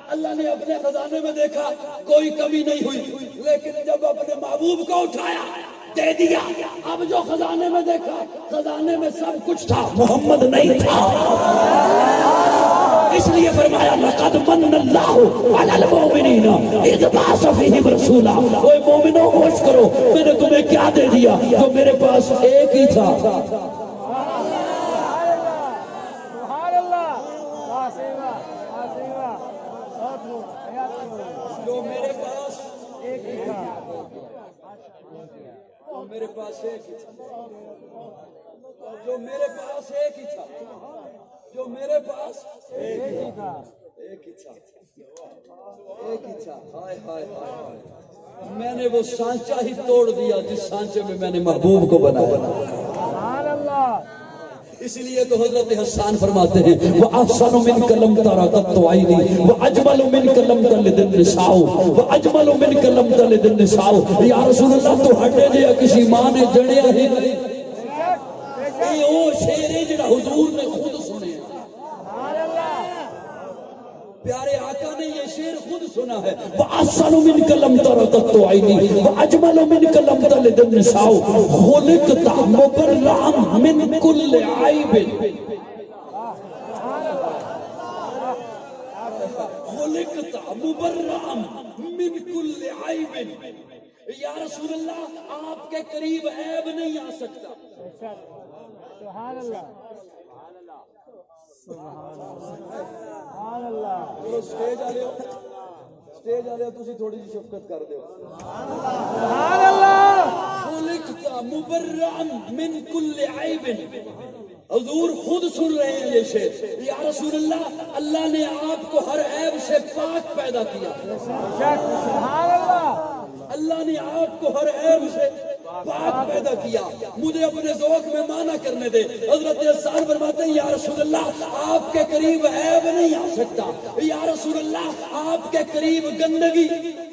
اللہ نے اپنے خزانے میں دیکھا کوئی کمی نہیں ہوئی لیکن جب اپنے محبوب کو اٹھایا دے دیا اب جو خزانے میں دیکھا خزانے میں سب کچھ تھا محمد نہیں تھا اس لیے فرمایا لقد من اللہ علی المؤمنین اذ بعث فیہم رسولا اے مومنوں ہوش کرو میں نے تمہیں کیا دے دیا جو میرے پاس ایک ہی تھا جو میرے پاس ایک ہی تھا میرے پاس ایک ہی تھا جو میرے پاس ایک ہی تھا جو میرے پاس ایک ہی تھا ایک ہی تھا ایک ہی تھا ہائے ہائے ہائے میں نے وہ سانچہ ہی توڑ دیا جس سانچے میں میں نے محبوب کو بنایا سبحان اللہ اس لیے تو حضرت حسان فرماتے ہیں وہ احسن من کلم تارا قط عینی وہ اجمل من کلم تلد النساء وہ اجمل من کلم تلد النساء یا رسول اللہ تو ہٹے جیا کسی ماں نے جڑیا ہی نہیں یہ وہ شعر ہے جڑا حضور نے خود سنے پیارے آقا نے یہ شعر خود سنا ہے وَأَحْسَنُ مِنْكَ لَمْ تَرَ قَطُّ عَيْنِي وَأَجْمَلُ مِنْكَ لَمْ تَلِدْ النِّسَاءُ خُلِقْتَ مُبَرَّأً مِنْ كُلِّ عَيْبٍ خُلِقْتَ مُبَرَّأً مِنْ كُلِّ عَيْبٍ یا رسول اللہ آپ کے قریب عیب نہیں آ سکتا سبحان اللہ سبحان اللہ سٹیج والے تسی تھوڑی جی شفقت کر دیو سبحان اللہ خلقت مبرئا من کل عیب حضور خود سن رہے ہیں یہ شعر یا رسول اللہ اللہ نے آپ کو ہر عیب سے پاک پیدا کیا سبحان اللہ اللہ نے آپ کو ہر عیب سے پاک پیدا کیا مجھے اپنے ذوق میں معنی کرنے دے حضرت حسان فرماتے ہیں یا رسول اللہ آپ کے قریب عیب نہیں آ سکتا یا رسول اللہ آپ کے قریب گندگی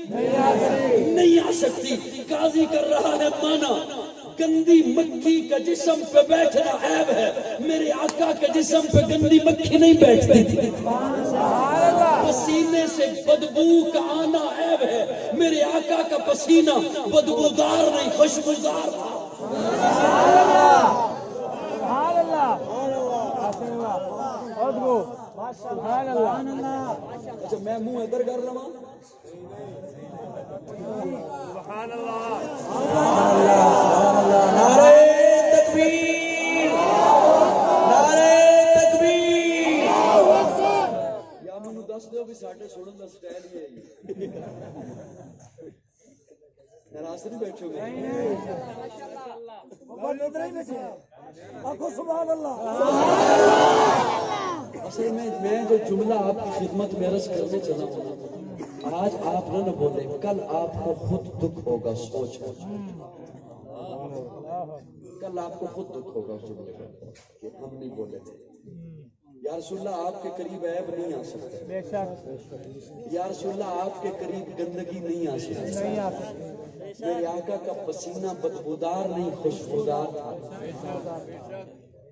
نہیں آ سکتی قاضی کر رہا ہے معنی گندی مکھی کا جسم پہ بیٹھنا عیب ہے میرے آقا کے جسم پہ گندی مکھی نہیں بیٹھتی تھی پسینے سے بدبو کا آنا عیب ہے میرے آقا کا پسینہ بدبودار نہیں خوشبودار تھا سبحان اللہ سبحان اللہ اچھا میں منہ ادھر کر رہا سبحان اللہ نعرہ تکبیر نعرہ تکبیر یا مینوں دس دیو بھی ساڈے سنن دا سٹائل ہی ہے ناراض نہیں بیٹھو گے سبحان اللہ اصل میں جو جملہ آپ کی خدمت میں عرض کرنے چلا ہوں آج آپ نہ بولے کل آپ کو خود دکھ ہوگا سوچ کل آپ کو خود دکھ ہوگا اس جملے کا کہ ہم نہیں بولے تھے یا رسول اللہ آپ کے قریب عیب نہیں آ سکتا یا رسول اللہ آپ کے قریب گندگی نہیں آ سکتی میرے آقا کا پسینہ بدبودار نہیں خوشبودار تھا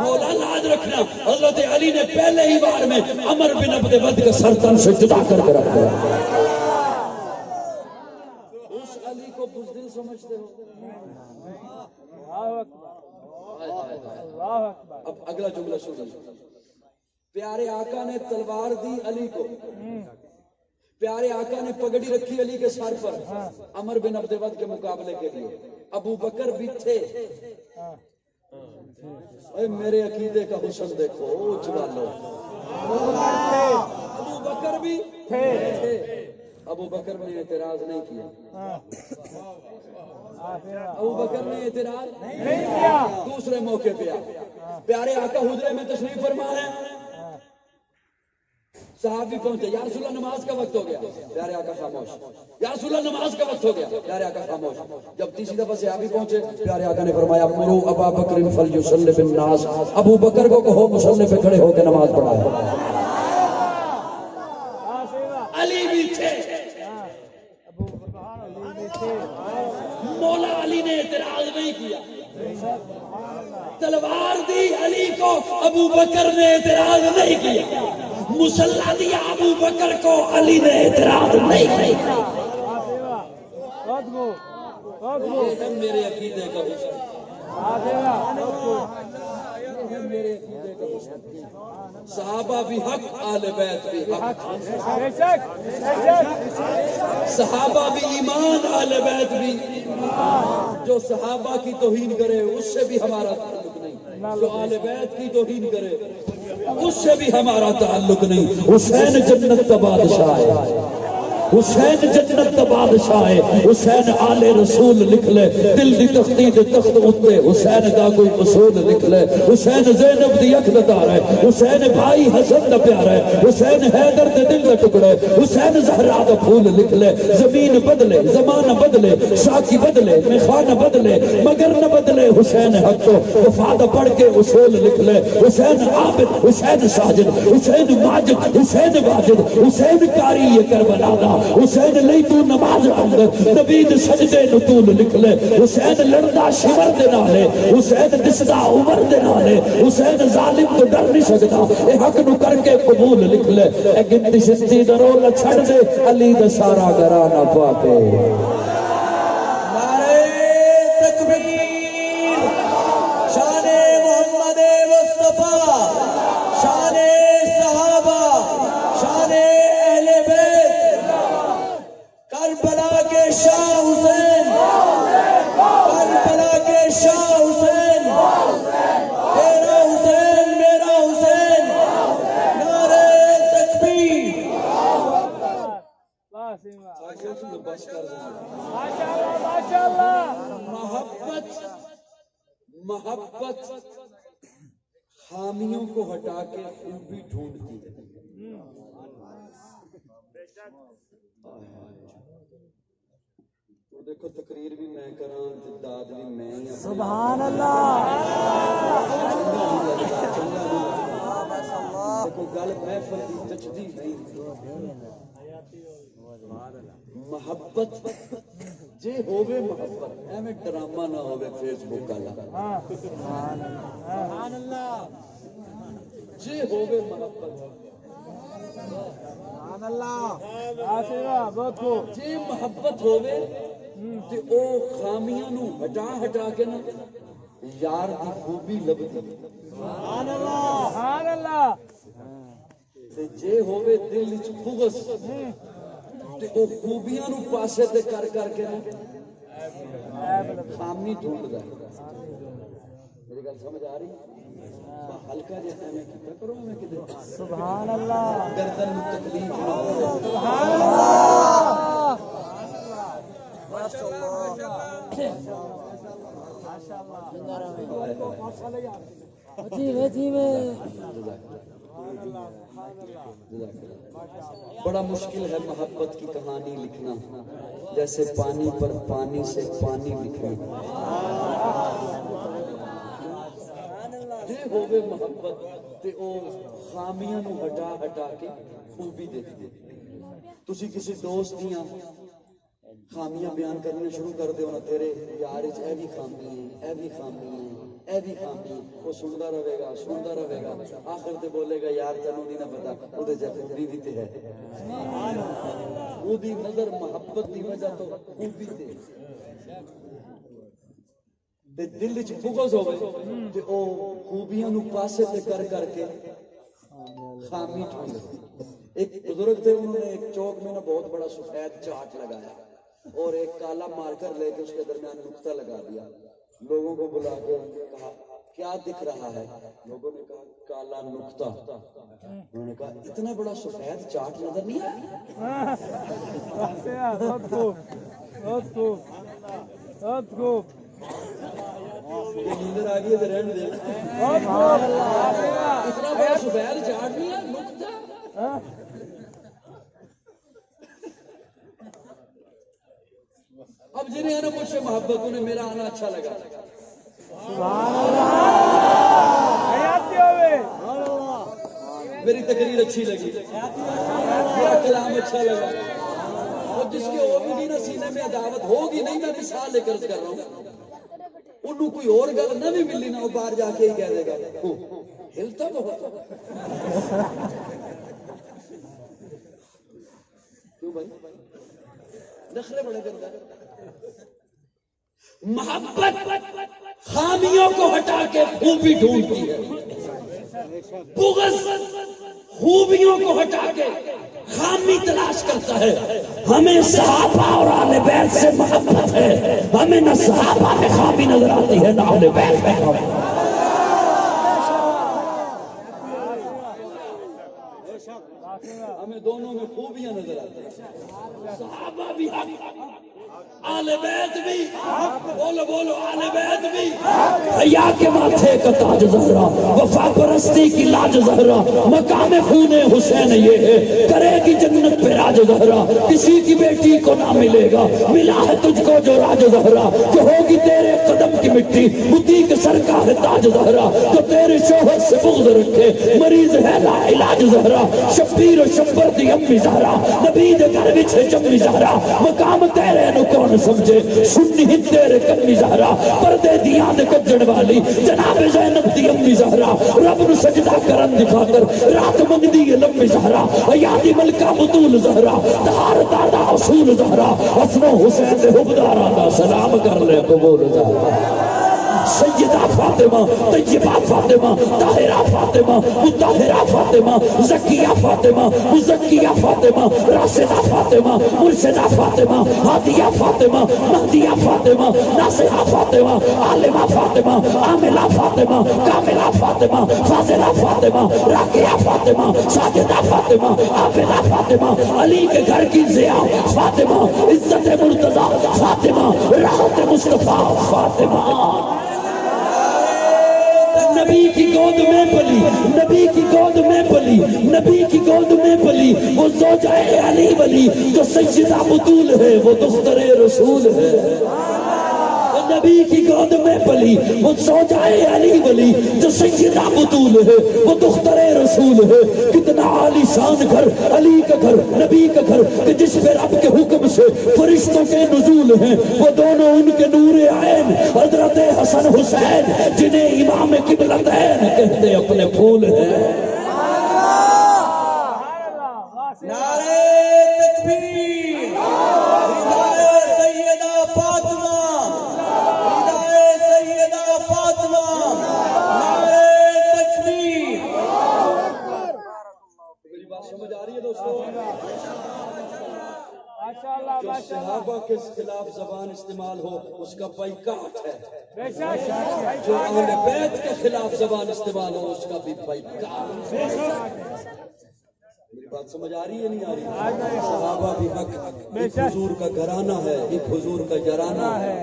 مولا لاج رکھنا، حضرت علی نے پہلے ہی بار میں عمر بن عبد ود کا سر تن سے جدا کر کے رکھ دیا. اس علی کو بزدل سمجھتے ہو؟ اب اگلا جملہ سنیے. پیارے آقا نے تلوار دی علی کو، پیارے آقا نے پگڑی رکھی علی کے سر پر عمر بن عبد ود کے مقابلے کے لیے. ابو بکر بھی تھے. اے میرے عقیدے کا حسن دیکھو جوالو. ابو بکر بھی تھے. ابو بکر نے اعتراض نہیں کیا. ابو بکر نے اعتراض نہیں کیا. دوسرے موقع پہ پیارے آقا حجرے میں تشریف فرما ہے، صحابی پہنچے، یا رسول اللہ نماز کا وقت ہو گیا. پیارے آقا خاموش. یا رسول اللہ نماز کا وقت ہو گیا. پیارے آقا خاموش. جب تیسری دفعہ صحابی پہنچے، پیارے آقا نے فرمایا مرو ابا بکر فلیصلی بالناس، ابو بکر کو کہو مصلی پہ کھڑے ہو کے نماز پڑھائے. علی بھی تھے. مولا علی نے اعتراض نہیں کیا. تلوار دی علی کو، ابو بکر نے اعتراض نہیں کیا. مسلح دیا ابو بکر کو، علی نے اعتراض نہیں کیا. یہ ہے میرے عقیدے کا حسن. صحابہ بھی حق، اہل بیت بھی حق. صحابہ بھی ایمان، اہل بیت بھی. جو صحابہ کی توہین کرے اس سے بھی ہمارا تعلق نہیں، جو اہل بیت کی توہین کرے اس سے بھی ہمارا تعلق نہیں. حسین جنت کا بادشاہ ہے، حسین جنت کا بادشاہ ہے. حسین آل رسول لکھ لے، دل دی تختی دے تخت اتے حسین دا کوئی اصول لکھ لے. حسین زینب دی اکھ دا دار ہے، حسین بھائی حسن دا پیار ہے، حسین حیدر دے دل دا ٹکڑے، حسین زہرا دا پھول لکھ لے. زمین بدلے، زمانہ بدلے، شاکی بدلے، میخانہ بدلے، مگر نہ بدلے حسین حق تو. وفادہ پڑھ کے اصول لکھ لے. حسین عابد، حسین ساجد، حسین ماجد، حسین واجد، حسین کاری یہ کربلا دا. حسین لئی تو نماز اندر نبی دے سجدے نو طول لکھ لے. حسین لڑدا شمر دے نالے، حسین دسدا عمر دے نالے. حسین ظالم تو ڈر نہیں سکدا، اے حق نو کر کے قبول لکھ لے. اے گنتی شستی دا رول چھڑ دے، علی دا سارا گھرانہ پا کے. نعرہ تکبیر، شان محمد مصطفیٰ، شان صحابہ، شان اہل بیت. کربلا کے شاہ حسین، کربلا کے شاہ حسین، تیرا حسین میرا حسین. نعرہ تکبیر. بس کر دیں. محبت خامیوں کو ہٹا کے خوبی ڈھونڈتی ہے. دیکھو تقریر بھی میں کراں، داد بھی میں. سبحان اللہ. دیکھو گل محفل کی تجدی نہیں. محبت جے ہووے محبت، ایویں ڈرامہ نہ ہووے فیس بک والا. سبحان اللہ. جے ہووے محبت، سبحان اللہ. جے محبت ہووے تے او خامیاں نو ہٹا ہٹا کے نا یار دی خوبی لبدی. سبحان اللہ. سبحان اللہ. تے جے ہووے دل وچ بغض تے او خوبیاں نو پاسے تے کر کر کے نا خامی ڈھونڈدا ہے. میری گل سمجھ آ رہی؟ ہلکا جہا ایویں کیتا کرو، ایویں کدے. سبحان اللہ. گردن نو تکلیف نہ ہو. سبحان اللہ. بڑا مشکل ہے محبت کی کہانی لکھنا، جیسے پانی پر پانی سے پانی لکھنا. جے ہووے محبت تے او خامیاں نو ہٹا ہٹا کے خوبی دے دے. تسی کسی دوست دیاں خامیاں بیان کرنا شروع کر دیو نا، تیرے یار وچ اے بھی خامی ہے، اے بھی خامی ہے، اے بھی خامی وہ سنتا رہے گا آخر تے بولے گا یار تینوں نہیں نہ پتا وہ خوبی بھی تے ہے وہ دی نظر محبت دی وجہ تو خوبی تے دل وچ بغض ہوے تے او خوبیاں نو پاسے تے کر کے خامی ڈھونڈے. ایک بزرگ تھے انہوں نے ایک چوک میں نا بہت بڑا سفید چارٹ لگایا اور ایک کالا مارکر لے کے اس کے درمیان نقطہ لگا دیا. لوگوں کو بلا کے کہا کیا دکھ رہا ہے؟ لوگوں نے کہا کالا نقطہ. انہوں نے کہا اتنا بڑا سفید چارٹ نظر نہیں آیا؟ نیندر آ گئی ہے رہنے دے. اتنا بڑا سفید چارٹ نہیں ہے نقطہ. اب جنہیں ہے نا مجھ سے محبت انہیں میرا آنا اچھا لگا. میری تقریر اچھی لگی, میرا کلام اچھا لگا. اور جس کے اور بھی نا سینے میں عداوت ہوگی نہیں, میں مثال لے کر رہا ہوں, انہوں کوئی اور گل نہ بھی ملی نا وہ باہر جا کے ہی کہہ دے گا ہلتا بہت. کیوں بھائی نخرے بڑے کرتا ہے. محبت خامیوں کو ہٹا کے خوبی ڈھونڈتی ہے, بغض خوبیوں کو ہٹا کے خامی تلاش کرتا ہے. ہمیں صحابہ اور اہل بیت سے محبت ہے, ہمیں نہ صحابہ میں خامی نظر آتی ہے نہ اہل بیت میں خامی. ہمیں دونوں میں خوبیاں نظر آتی ہیں. صحابہ بھی اہل بیت بھی, بولو اہل بیت بھی. حیا کے ماتھے کا تاج زہرا, وفا پرستی کی لاج زہرا, مقام خون حسین یہ ہے, کرے گی جنت پہ راج زہرا. کسی کی بیٹی کو نہ ملے گا ملا ہے تجھ کو جو راج زہرا, جو ہوگی تیرے قدم کی مٹی متی کے سر کا ہے تاج زہرا. جو تیرے شوہر سے بغض رکھے مریض ہے لا علاج زہرا. شبیر و شبر دی امی زہرا, نبی دے گھر وچ ہے جمی زہرا. مقام تیرے نو کون سمجھے سنی ہی تیرے کرنی زہرا. پردے دیاں دے کجڑ والی جناب زینب دی امی زہرا, رب نو سجدہ کرن دی خاطر رات منگدی ہے لمبی زہرا. حیاتی ملکہ بطول زہرا, دار دادا اصول زہرا. حسن و حسین دے حبداراں دا سلام کر لے قبول زہرا. سیدہ فاطمہ, طیبہ فاطمہ, طاہرہ فاطمہ, مطہرہ فاطمہ, زکیہ فاطمہ, مزکیہ فاطمہ, راشدہ فاطمہ, مرشدہ فاطمہ, ہادیہ فاطمہ, مہدیہ فاطمہ, ناصحہ فاطمہ, عالمہ فاطمہ, عاملہ فاطمہ, کاملہ فاطمہ, فاضلہ فاطمہ, راقیہ فاطمہ, ساجدہ فاطمہ, عابدہ فاطمہ, علی کے گھر کی ضیاء فاطمہ, عزت مرتضیٰ فاطمہ, راحت مصطفیٰ فاطمہ. نبی کی گود میں پلی, نبی کی گود میں پلی, نبی کی گود میں پلی. وہ زوجہ علی ولی جو سیدہ بطول ہے وہ دختر رسول ہے. نبی کی گود میں پلی وہ زوجہ علی ولی جو سیدہ بطول ہے وہ دختر رسول ہے. کتنا عالی شان گھر علی کا گھر, نبی کا گھر کہ جس پہ رب کے حکم سے فرشتوں کے نزول ہیں. وہ دونوں ان کے نور عین حضرت حسن حسین جنہیں امام قبلتین کہتے اپنے پھول ہیں. نعرہ تکبیر, سیدہ فاطمہ, سیدہ فاطمہ, نعرہ تکبیر. میری بات سمجھ آ رہی ہے دوستو؟ جو صحابہ کے خلاف زبان استعمال ہو اس کا بائیکاٹ ہے, جو اہل بیت کے خلاف زبان استعمال ہو اس کا بھی بائیکاٹ. میری بات سمجھ آ رہی ہے نہیں آ رہی؟ صحابہ بھی حق, ایک حضور کا گھرانہ ہے, ایک حضور کا جرانہ ہے.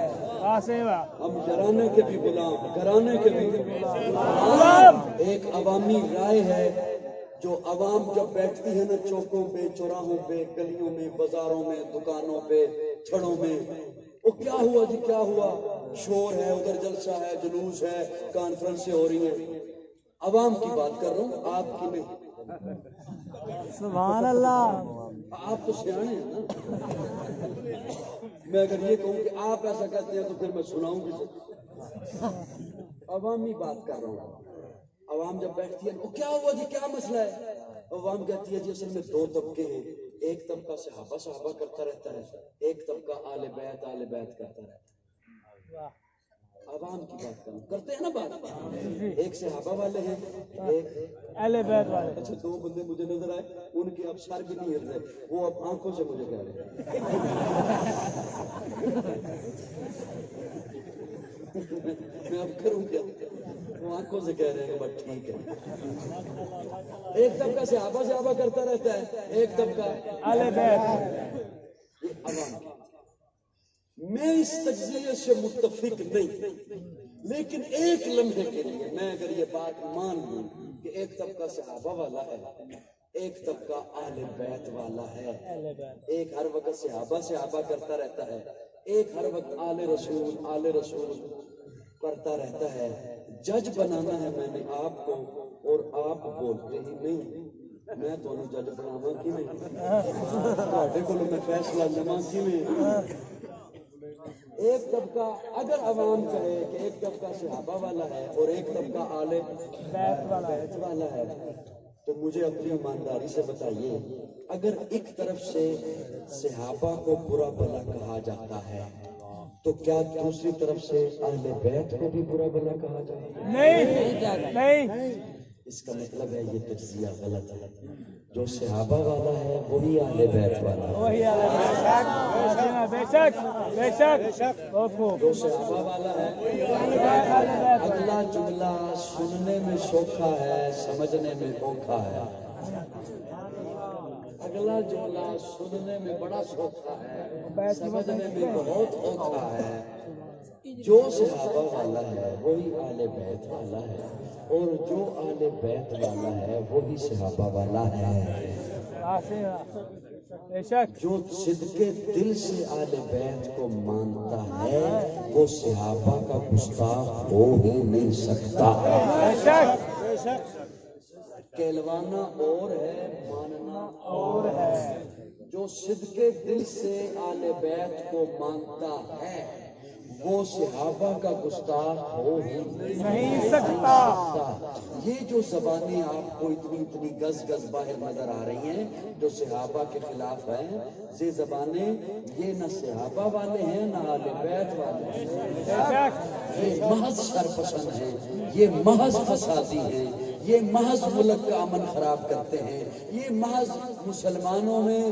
ہم جرانے کے بھی غلام, گھرانے کے بھی غلام. ایک عوامی رائے ہے جو عوام جب بیٹھتی ہے نا چوکوں پہ, چوراہوں پہ, گلیوں میں, بازاروں میں, دکانوں پہ, چھڑوں میں, وہ کیا ہوا جی کیا ہوا, شور ہے, ادھر جلسہ ہے, جلوس ہے, کانفرنسیں ہو رہی ہیں. عوام کی بات کر رہا ہوں, آپ کی نہیں. سبحان اللہ. آپ تو سیانے ہیں نا. میں اگر یہ کہوں کہ آپ ایسا کہتے ہیں تو پھر میں سناؤں گی. عوامی بات کر رہا ہوں. عوام جب بیٹھتی ہے کیا ہوا جی کیا مسئلہ ہے؟ عوام کہتی ہے جی اصل میں دو طبقے ہیں، ایک طبقہ صحابہ کرتا رہتا ہے، ایک طبقہ آل بیت کرتا رہتا ہے. عوام کی بات کرتے ہیں نا بات. ایک صحابہ والے ہیں، ایک اہل بیت والے. اچھا دو بندے مجھے نظر آئے، ان کے اب سر بھی نہیں ہل رہے، وہ اب آنکھوں سے مجھے کہہ رہے ہیں. میں اب کروں کیا؟ وہ آنکھوں سے کہہ رہے ہیں بس ٹھیک ہے. ایک طبقہ صحابہ کرتا رہتا ہے، ایک طبقہ اہل بیت. یہ عوام کی. میں اس تجزیے سے متفق نہیں، لیکن ایک لمحے کے لیے میں اگر یہ بات مان لوں کہ ایک طبقہ صحابہ والا ہے، ایک طبقہ اہل بیت والا ہے، ایک ہر وقت صحابہ کرتا رہتا ہے، ایک ہر وقت آل رسول کرتا رہتا ہے. جج بنانا ہے میں نے آپ کو، اور آپ بولتے ہی نہیں. میں تمہیں جج بناوا کی میں فیصلہ لوا کی. ایک طبقہ اگر عوام کہے کہ ایک طبقہ صحابہ والا ہے اور ایک طبقہ آل بیت والا ہے، تو مجھے اپنی ایمانداری سے بتائیے، اگر ایک طرف سے صحابہ کو برا بھلا کہا جاتا ہے تو کیا دوسری طرف سے اہل بیت کو بھی برا بھلا کہا جاتا ہے؟ نہیں. اس کا مطلب ہے یہ تجزیہ غلط ہے. جو صحابہ والا ہے وہی اہل بیت والا ہے. وہی اہل بیت. بے شک. جو صحابہ والا ہے اگلا جملہ سننے میں سوکھا ہے، سمجھنے میں اوکھا ہے. اگلا جملہ سننے میں بڑا سوکھا ہے، سمجھنے میں بہت اوکھا ہے. جو صحابہ والا ہے وہی اہل بیت والا ہے، اور جو اہل بیت والا ہے وہی صحابہ والا ہے. جو صدقے دل سے اہل بیت کو مانتا ہے وہ صحابہ کا گستاخ ہو ہی نہیں سکتا. کہلوانا اور ہے، ماننا اور ہے. جو صدقے دل سے اہل بیت کو مانتا ہے وہ صحابہ کا گستاخ ہو ہی نہیں سکتا. یہ جو زبانیں آپ کو اتنی گز باہر نظر آ رہی ہیں جو صحابہ کے خلاف ہیں، یہ زبانیں یہ نہ صحابہ والے ہیں نہ اہل بیت والے ہیں. یہ محض شرپسند ہیں، یہ محض فسادی ہیں، یہ محض ملک کا امن خراب کرتے ہیں، یہ محض مسلمانوں میں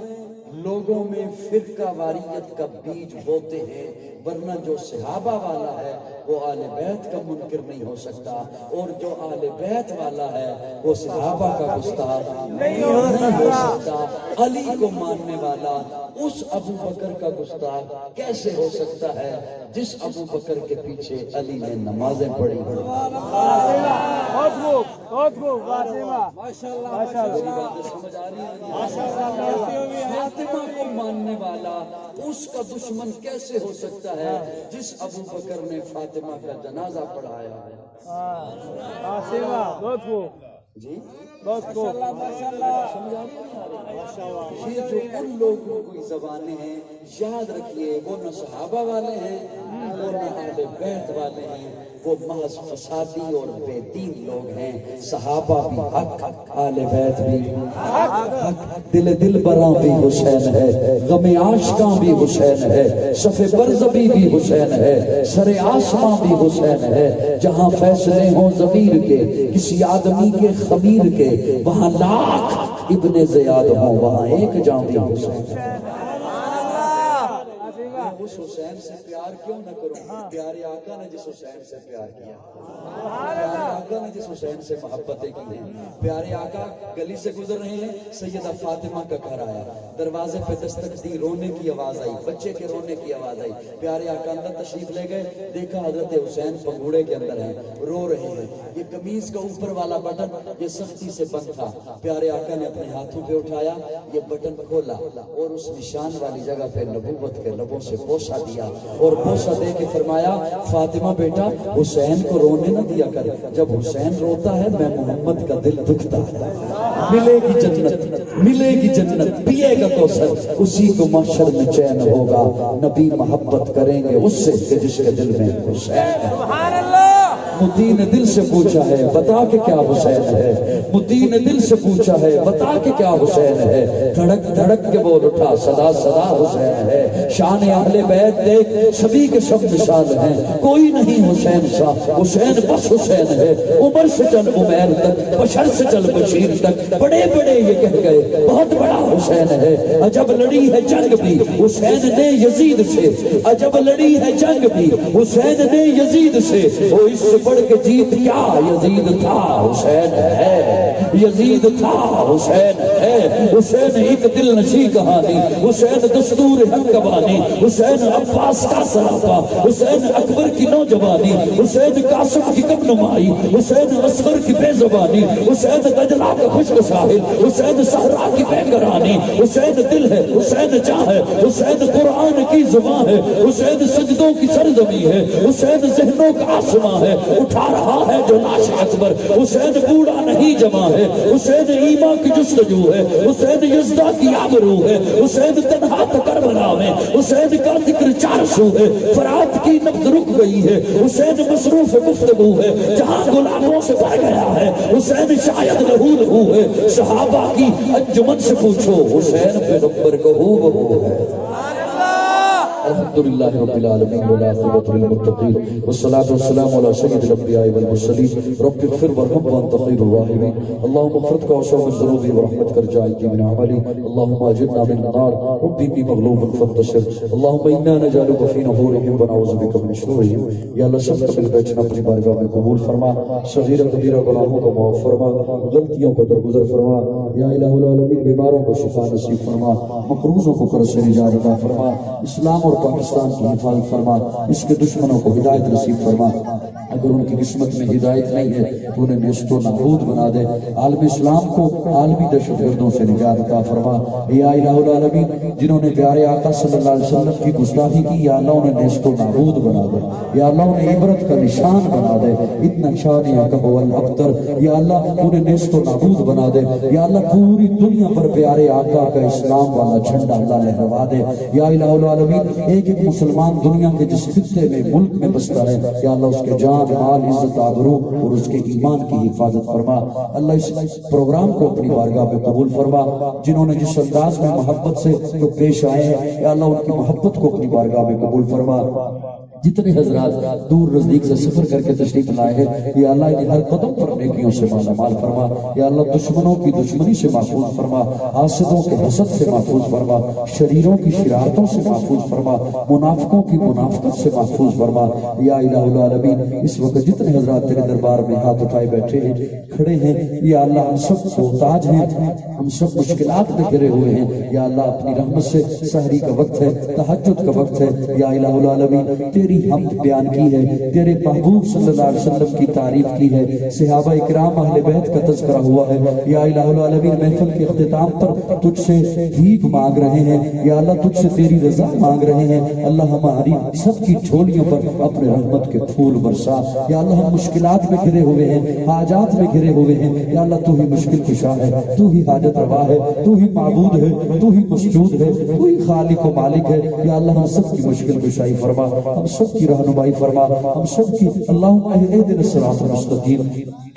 لوگوں میں فرقہ واریت کا بیج بوتے ہیں. ورنہ جو صحابہ والا ہے وہ اہل بیت کا منکر نہیں ہو سکتا، اور جو اہل بیت والا ہے وہ صحابہ کا گستاخ نہیں ہو سکتا. علی کو ماننے والا اس ابو بکر کا گستاخ کیسے ہو سکتا ہے جس ابو بکر کے پیچھے علی نے نمازیں پڑھی؟ سمجھ آ رہی ہے؟ فاطمہ کو ماننے والا اس کا دشمن کیسے ہو سکتا ہے جس ابو بکر نے فاطمہ کا جنازہ پڑھایا ہے؟ جی یہ جو ان لوگوں کی زبانیں ہیں یاد رکھیے وہ نہ صحابہ والے ہیں اور نہ اہل بیت والے ہیں، وہ محض فسادی اور بے دین لوگ ہیں. صحابہ بھی حق، اہل بیت بھی حق. دل براں بھی حسین ہے، غم عاشقاں بھی حسین ہے، صف برزبی بھی حسین ہے، سر آسماں بھی حسین ہے. جہاں فیصلے ہوں ضمیر کے کسی آدمی کے خمیر کے، وہاں لاکھ ابن زیاد ہوں وہاں ایک جان بھی حسین. اس حسین سے پیار کیوں نہ کروں؟ پیارے آقا نے جس حسین سے پیار کیا، پیارے آقا نے جس حسین سے محبتیں کی ہیں. پیارے آقا گلی سے گزر رہے ہیں، سیدہ فاطمہ کا گھر آیا، دروازے پہ دستک دی، رونے کی آواز آئی، بچے کے رونے کی آواز آئی. پیارے آقا اندر تشریف لے گئے، دیکھا حضرت حسین پنگوڑے کے اندر ہیں، رو رہے ہیں. یہ قمیض کا اوپر والا بٹن یہ سختی سے بند تھا. پیارے آقا نے اپنے ہاتھوں پہ اٹھایا، یہ بٹن کھولا اور اس نشان والی جگہ پہ نبوت کے لبوں سے بوسہ دیا، اور بوسہ دے کے فرمایا فاطمہ بیٹا حسین کو رونے نہ دیا کر، جب حسین روتا ہے میں محمد کا دل دکھتا ہے. ملے گی جنت، ملے گی جنت، پیے گا کوثر، اسی کو محشر میں چین ہوگا. نبی محبت کریں گے اس سے کہ جس کے دل میں حسین ہے. سبحان اللہ. متی نے دل سے پوچھا ہے بتا کہ کیا حسین ہے، متی نے دل سے پوچھا ہے بتا کہ کیا حسین ہے، دھڑک دھڑک کے بول اٹھا صدا صدا حسین ہے، شان اہل بیت دیکھ سبھی کے سب مثال ہیں، کوئی نہیں حسین سا، حسین بس حسین ہے، عمر سے چل عمیر تک، بشر سے چل بشیر تک، بڑے بڑے یہ کہہ گئے بہت بڑا حسین ہے، عجب لڑی ہے جنگ بھی حسین نے یزید سے، عجب لڑی ہے جنگ بھی حسین نے یزید سے، وہ اس سے بڑھ کے جیت کیا یزید تھا حسین ہے، یزید تھا حسین ہے، حسین ایک دل نشی کہانی، حسین دستور حق کا بانی، حسین عباس کا سراپا، حسین اکبر کی نوجوانی، حسین قاسم کی کم نمائی، حسین اصغر کی بے زبانی، حسین دجلہ کا خشک ساحل، حسین صحرا کی بے قرانی، حسین دل ہے حسین جاں ہے، حسین قرآن کی زبان ہے، حسین سجدوں کی سرزمین ہے، حسین ذہنوں کا آسماں ہے، اٹھا رہا ہے جو لاش اکبر، حسین بوڑھا نہیں جمع ہے، حسین ایمان کی جستجو ہے، حسین یزدہ کی آبرو ہے، حسین تنہا کربلا میں، حسین کا ذکر 400 ہے، فرات کی نبض رک گئی ہے، حسین مصروف گفتگو ہے، جہاں غلاموں سے بھر گیا ہے، حسین شاید لہو لہو ہے، صحابہ کی انجمن سے پوچھو حسین پیغمبر کو ہو ہے۔ الحمدللہ رب العالمین والعاقبۃ للمتقین والصلاة والسلام علی سید الانبیاء والمرسلین رب اغفر وارحم وانت خیر الراحمین اللهم اغفر واشف من ذنوبی ورحمتک رجائتی من عملی اللهم اجرنا من النار رب انی مغلوب فانتصر اللهم انا نجعلک فی نحورهم ونعوذ بک من شرورهم یا اللہ سب قبل بیٹھنا اپنی بارگاہ میں قبول فرما، صغیرہ کبیرہ گناہوں کو معاف فرما، غلطیوں کو درگزر فرما، یا الہ العالمین بیماروں کو شفا نصیب فرما، مقروضوں کو قرض سے نجات عطا فرما، اسلام اور پاکستان کی حفاظت فرما، اس کے دشمنوں کو ہدایت نصیب فرما، اگر ان کی قسمت میں ہدایت نہیں ہے تو انہیں نیست و نابود بنا دے، عالم اسلام کو عالمی دہشت گردوں سے نجات عطا فرما، یا الہ العالمین جنہوں نے پیارے آقا صلی اللہ علیہ وسلم کی گستاخی کی یا اللہ انہیں نیست و نابود بنا دے، یا اللہ انہیں عبرت کا نشان بنا دے، اتنا شانیہ کا الابتر، یا اللہ انہیں نیست و نابود بنا دے، یا اللہ پوری دنیا پر پیارے آقا کا اسلام والا جھنڈا اللہ لہروا دے، یا الہ العالمین ایک ایک مسلمان دنیا کے جس خطے میں ملک میں بستا ہے یا اللہ اس کے جان مال عزت آبرو اور اس کے ایمان کی حفاظت فرما، اللہ اس پروگرام کو اپنی بارگاہ میں قبول فرما، جنہوں نے جس انداز میں محبت سے تو پیش آئے ہیں یا اللہ ان کی محبت کو اپنی بارگاہ میں قبول فرما، جتنے حضرات دور نزدیک سے سفر کر کے تشریف لائے ہیں یا اللہ انہیں ہر قدم پر نیکیوں سے مالا مال فرما، یا اللہ دشمنوں کی دشمنی سے محفوظ فرما، حاسدوں کے حسد سے محفوظ فرما، شریروں کی شرارتوں سے محفوظ فرما، منافقوں کی منافقت سے محفوظ فرما، یا الہ العالمین اس وقت جتنے حضرات تیرے دربار میں ہاتھ اٹھائے بیٹھے ہیں کھڑے ہیں یا اللہ ہم سب محتاج ہیں، ہم سب مشکلات میں گھرے ہوئے ہیں یا اللہ اپنی رحمت سے سحری کا وقت ہے، تہجد کا وقت ہے، یا الہ العالمین تیری حمد بیان کی ہے، تیرے محبوب صلی اللہ علیہ وسلم کی تعریف کی ہے، صحابہ اکرام اہل بیت کا تذکرہ ہوا ہے، یا الہ العالمین محفل کے اختتام پر تجھ سے بھیک مانگ رہے ہیں یا اللہ تجھ سے تیری رضا مانگ رہے ہیں، اللہ ہماری سب کی جھولیوں پر اپنے رحمت کے پھول برسا، یا اللہ ہم مشکلات میں گھرے ہوئے ہیں، حاجات میں گھرے ہوئے ہیں یا اللہ تو ہی مشکل کشا ہے، تو ہی حاجت روا ہے، تو ہی معبود ہے، تو ہی مسجود ہے، تو ہی خالق و مالک ہے، یا اللہ ہم سب کی مشکل کشائی فرما، ہم سب کی رہنمائی فرما، ہم سب کی اللہم اہدنا الصراط المستقیم،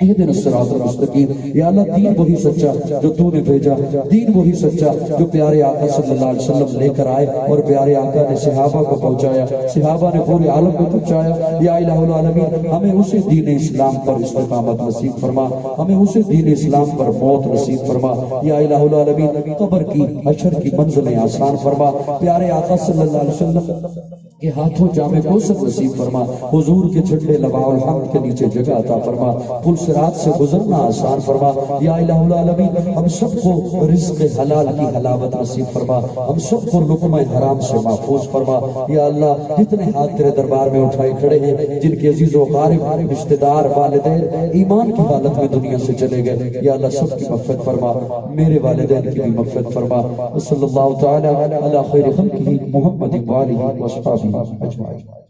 اہدنا الصراط المستقیم، یا اللہ دین وہی سچا جو تو نے بھیجا، دین وہی سچا جو پیارے آقا صلی اللہ علیہ وسلم لے کر آئے اور پیارے آقا نے صحابہ کو پہنچایا، صحابہ نے پورے عالم کو پہنچایا، یا الہ العالمین ہمیں اسی دین اسلام پر استقامت نصیب فرما، ہمیں اسی دین اسلام پر موت نصیب فرما، یا الہ العالمین قبر کی حشر کی منزلیں آسان فرما، پیارے آقا صلی اللہ علیہ وسلم کہ ہاتھوں جامع کوثر نصیب فرما، حضور کے چھٹے لواء الحمد کے نیچے جگہ عطا فرما، پل صراط سے گزرنا آسان فرما، یا الہ العالمین ہم سب کو رزق حلال کی حلاوت نصیب فرما، ہم سب کو لقمہ حرام سے محفوظ فرما، یا اللہ جتنے ہاتھ تیرے دربار میں اٹھائے کھڑے ہیں جن کے عزیز و اقارب رشتہ دار والدین ایمان کی حالت میں دنیا سے چلے گئے یا اللہ سب کی مغفرت فرما، میرے والدین کی بھی مغفرت فرما، صلی اللہ تعالی علی خیر خلقہ محمد وآلہ وصحبہ اجمعین۔